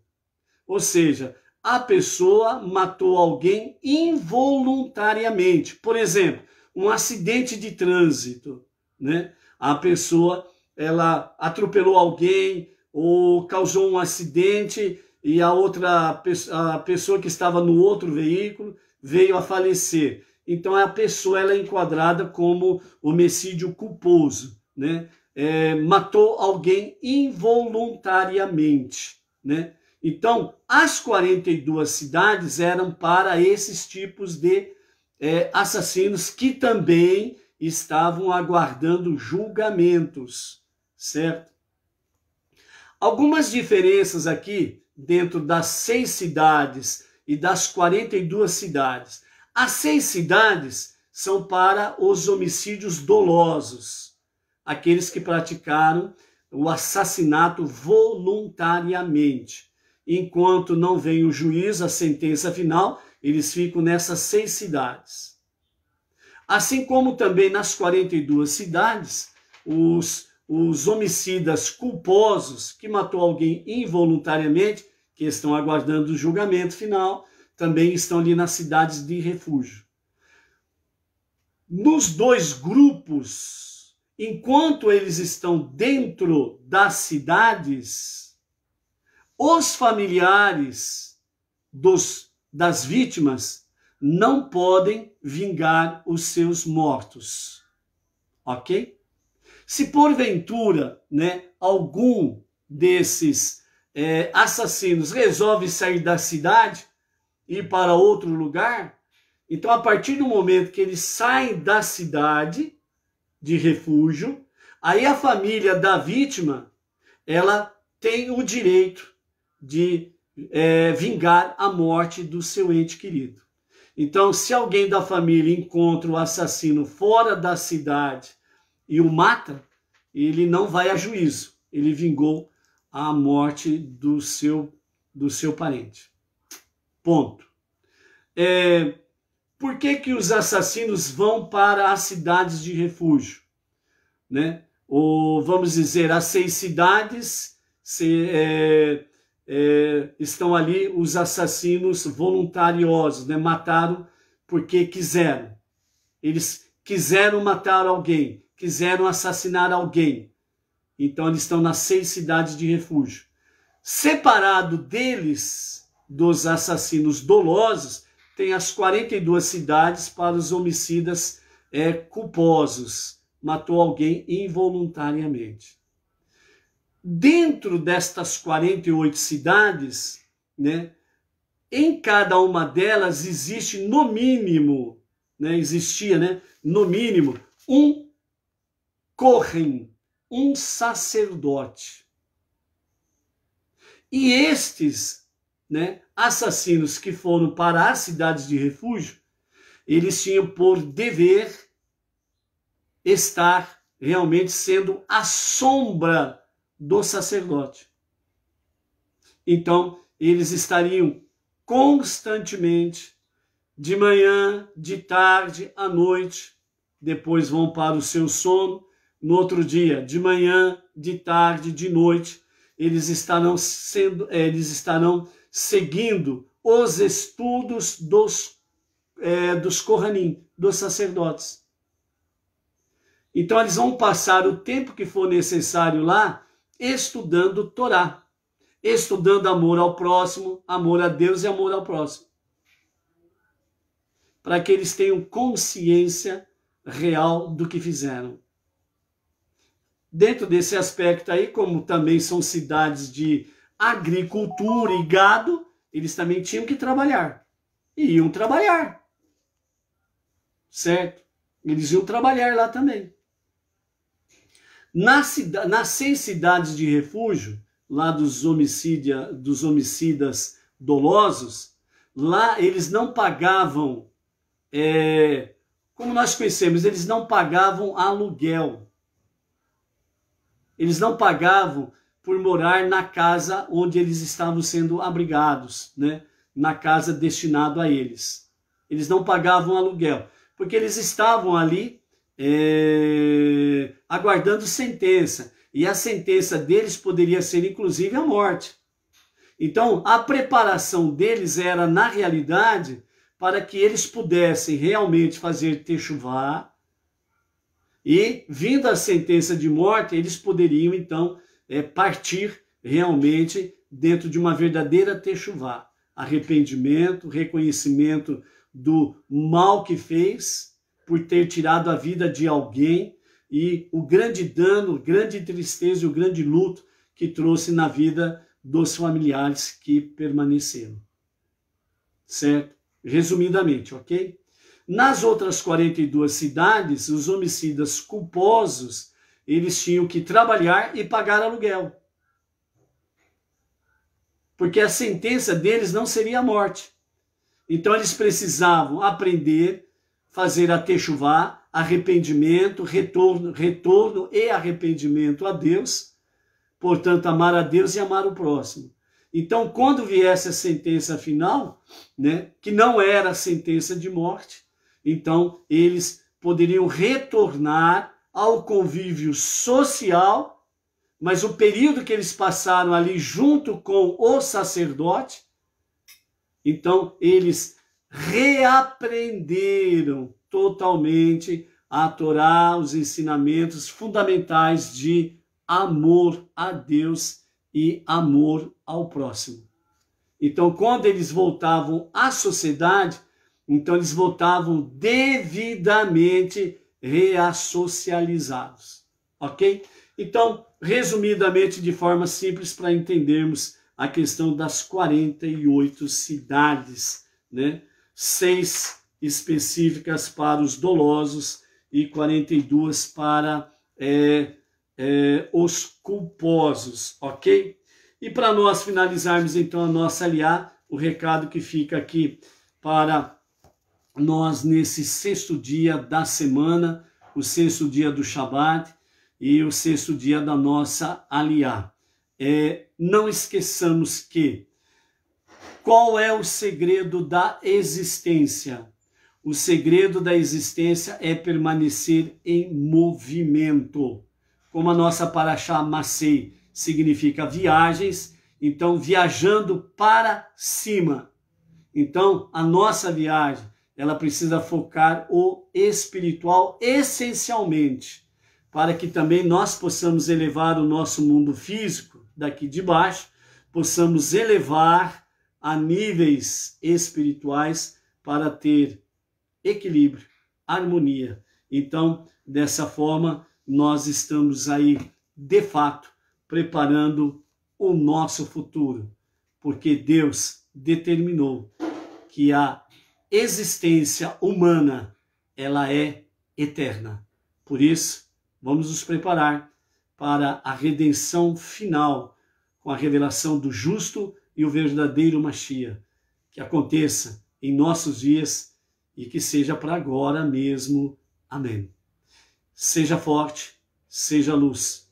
Ou seja, a pessoa matou alguém involuntariamente. Por exemplo, um acidente de trânsito, né? A pessoa, ela atropelou alguém ou causou um acidente e a pessoa que estava no outro veículo veio a falecer. Então a pessoa, ela é enquadrada como homicídio culposo, né? Matou alguém involuntariamente, né? Então as 42 cidades eram para esses tipos de assassinos que também estavam aguardando julgamentos, certo? Algumas diferenças aqui dentro das 6 cidades e das 42 cidades. As 6 cidades são para os homicídios dolosos, aqueles que praticaram o assassinato voluntariamente. Enquanto não vem o juiz, a sentença final, eles ficam nessas 6 cidades. Assim como também nas 42 cidades, os homicidas culposos que matou alguém involuntariamente, que estão aguardando o julgamento final, também estão ali nas cidades de refúgio. Nos dois grupos, enquanto eles estão dentro das cidades, os familiares das vítimas não podem vingar os seus mortos, ok? Se porventura, né, algum desses assassinos resolve sair da cidade e ir para outro lugar, então a partir do momento que eles saem da cidade de refúgio, aí a família da vítima, ela tem o direito de vingar a morte do seu ente querido. Então, se alguém da família encontra o assassino fora da cidade e o mata, ele não vai a juízo. Ele vingou a morte do seu parente. Ponto. Por que os assassinos vão para as cidades de refúgio? Né? Ou vamos dizer, as 6 cidades estão ali os assassinos voluntariosos, né? Mataram porque quiseram. Eles quiseram matar alguém, quiseram assassinar alguém. Então eles estão nas 6 cidades de refúgio. Separado deles, dos assassinos dolosos, tem as 42 cidades para os homicidas culposos. Matou alguém involuntariamente. Dentro destas 48 cidades, né, em cada uma delas existe no mínimo, né, existia, né, no mínimo, um Kohen, um sacerdote. E estes, né, assassinos que foram para as cidades de refúgio, eles tinham por dever estar realmente sendo a sombra do sacerdote. Então, eles estariam constantemente, de manhã, de tarde, à noite, depois vão para o seu sono, no outro dia, de manhã, de tarde, de noite, eles estarão seguindo os estudos dos Kohanim, dos sacerdotes. Então eles vão passar o tempo que for necessário lá estudando Torá, estudando amor ao próximo, amor a Deus e amor ao próximo, para que eles tenham consciência real do que fizeram. Dentro desse aspecto aí, como também são cidades de agricultura e gado, eles também tinham que trabalhar. E iam trabalhar. Certo? Eles iam trabalhar lá também. Nas 6 cidades de refúgio, lá dos homicidas dolosos, lá eles não pagavam, como nós conhecemos, eles não pagavam aluguel. Eles não pagavam por morar na casa onde eles estavam sendo abrigados, né? Na casa destinada a eles. Eles não pagavam aluguel, porque eles estavam ali aguardando sentença. E a sentença deles poderia ser, inclusive, a morte. Então, a preparação deles era, na realidade, para que eles pudessem realmente fazer techuvá, e, vindo a sentença de morte, eles poderiam, então, partir realmente dentro de uma verdadeira techuvá. Arrependimento, reconhecimento do mal que fez, por ter tirado a vida de alguém, e o grande dano, grande tristeza e o grande luto que trouxe na vida dos familiares que permaneceram. Certo? Resumidamente, ok? Nas outras 42 cidades, os homicidas culposos, eles tinham que trabalhar e pagar aluguel. Porque a sentença deles não seria a morte. Então eles precisavam aprender, fazer a techuvá, arrependimento, retorno e arrependimento a Deus. Portanto, amar a Deus e amar o próximo. Então, quando viesse a sentença final, né, que não era a sentença de morte, então eles poderiam retornar ao convívio social, mas o período que eles passaram ali junto com o sacerdote, Então, eles reaprenderam totalmente a Torá, os ensinamentos fundamentais de amor a Deus e amor ao próximo. Então, quando eles voltavam à sociedade, então eles voltavam devidamente reassocializados, ok? Então, resumidamente, de forma simples, para entendermos a questão das 48 cidades, né? 6 específicas para os dolosos e 42 para os culposos, ok? E para nós finalizarmos então a nossa aliá, o recado que fica aqui para nós nesse 6º dia da semana, o 6º dia do Shabat e o 6º dia da nossa aliá. Não esqueçamos que qual é o segredo da existência? O segredo da existência é permanecer em movimento. Como a nossa Parashá Masei significa viagens, então viajando para cima. Então a nossa viagem, ela precisa focar o espiritual essencialmente, para que também nós possamos elevar o nosso mundo físico daqui de baixo, possamos elevar a níveis espirituais para ter equilíbrio, harmonia. Então, dessa forma, nós estamos aí, de fato, preparando o nosso futuro, porque Deus determinou que a existência humana, ela é eterna. Por isso, vamos nos preparar para a redenção final, com a revelação do justo e o verdadeiro Mashiach, que aconteça em nossos dias e que seja para agora mesmo. Amém. Seja forte, seja luz.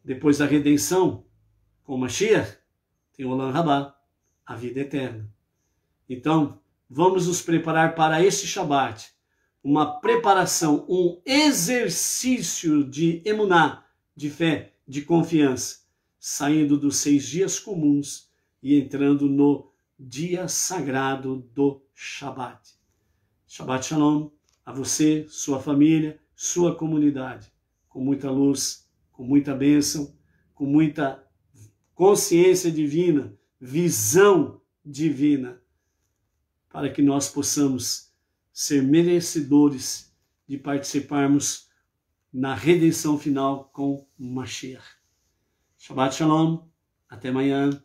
Depois da redenção, com Mashiach, tem o Olam Rabá, a vida eterna. Então, vamos nos preparar para este Shabat, uma preparação, um exercício de emuná, de fé, de confiança, saindo dos 6 dias comuns e entrando no dia sagrado do Shabat. Shabbat Shalom a você, sua família, sua comunidade, com muita luz, com muita bênção, com muita consciência divina, visão divina, para que nós possamos ser merecedores de participarmos na redenção final com Mashiach. Shabbat Shalom, até amanhã.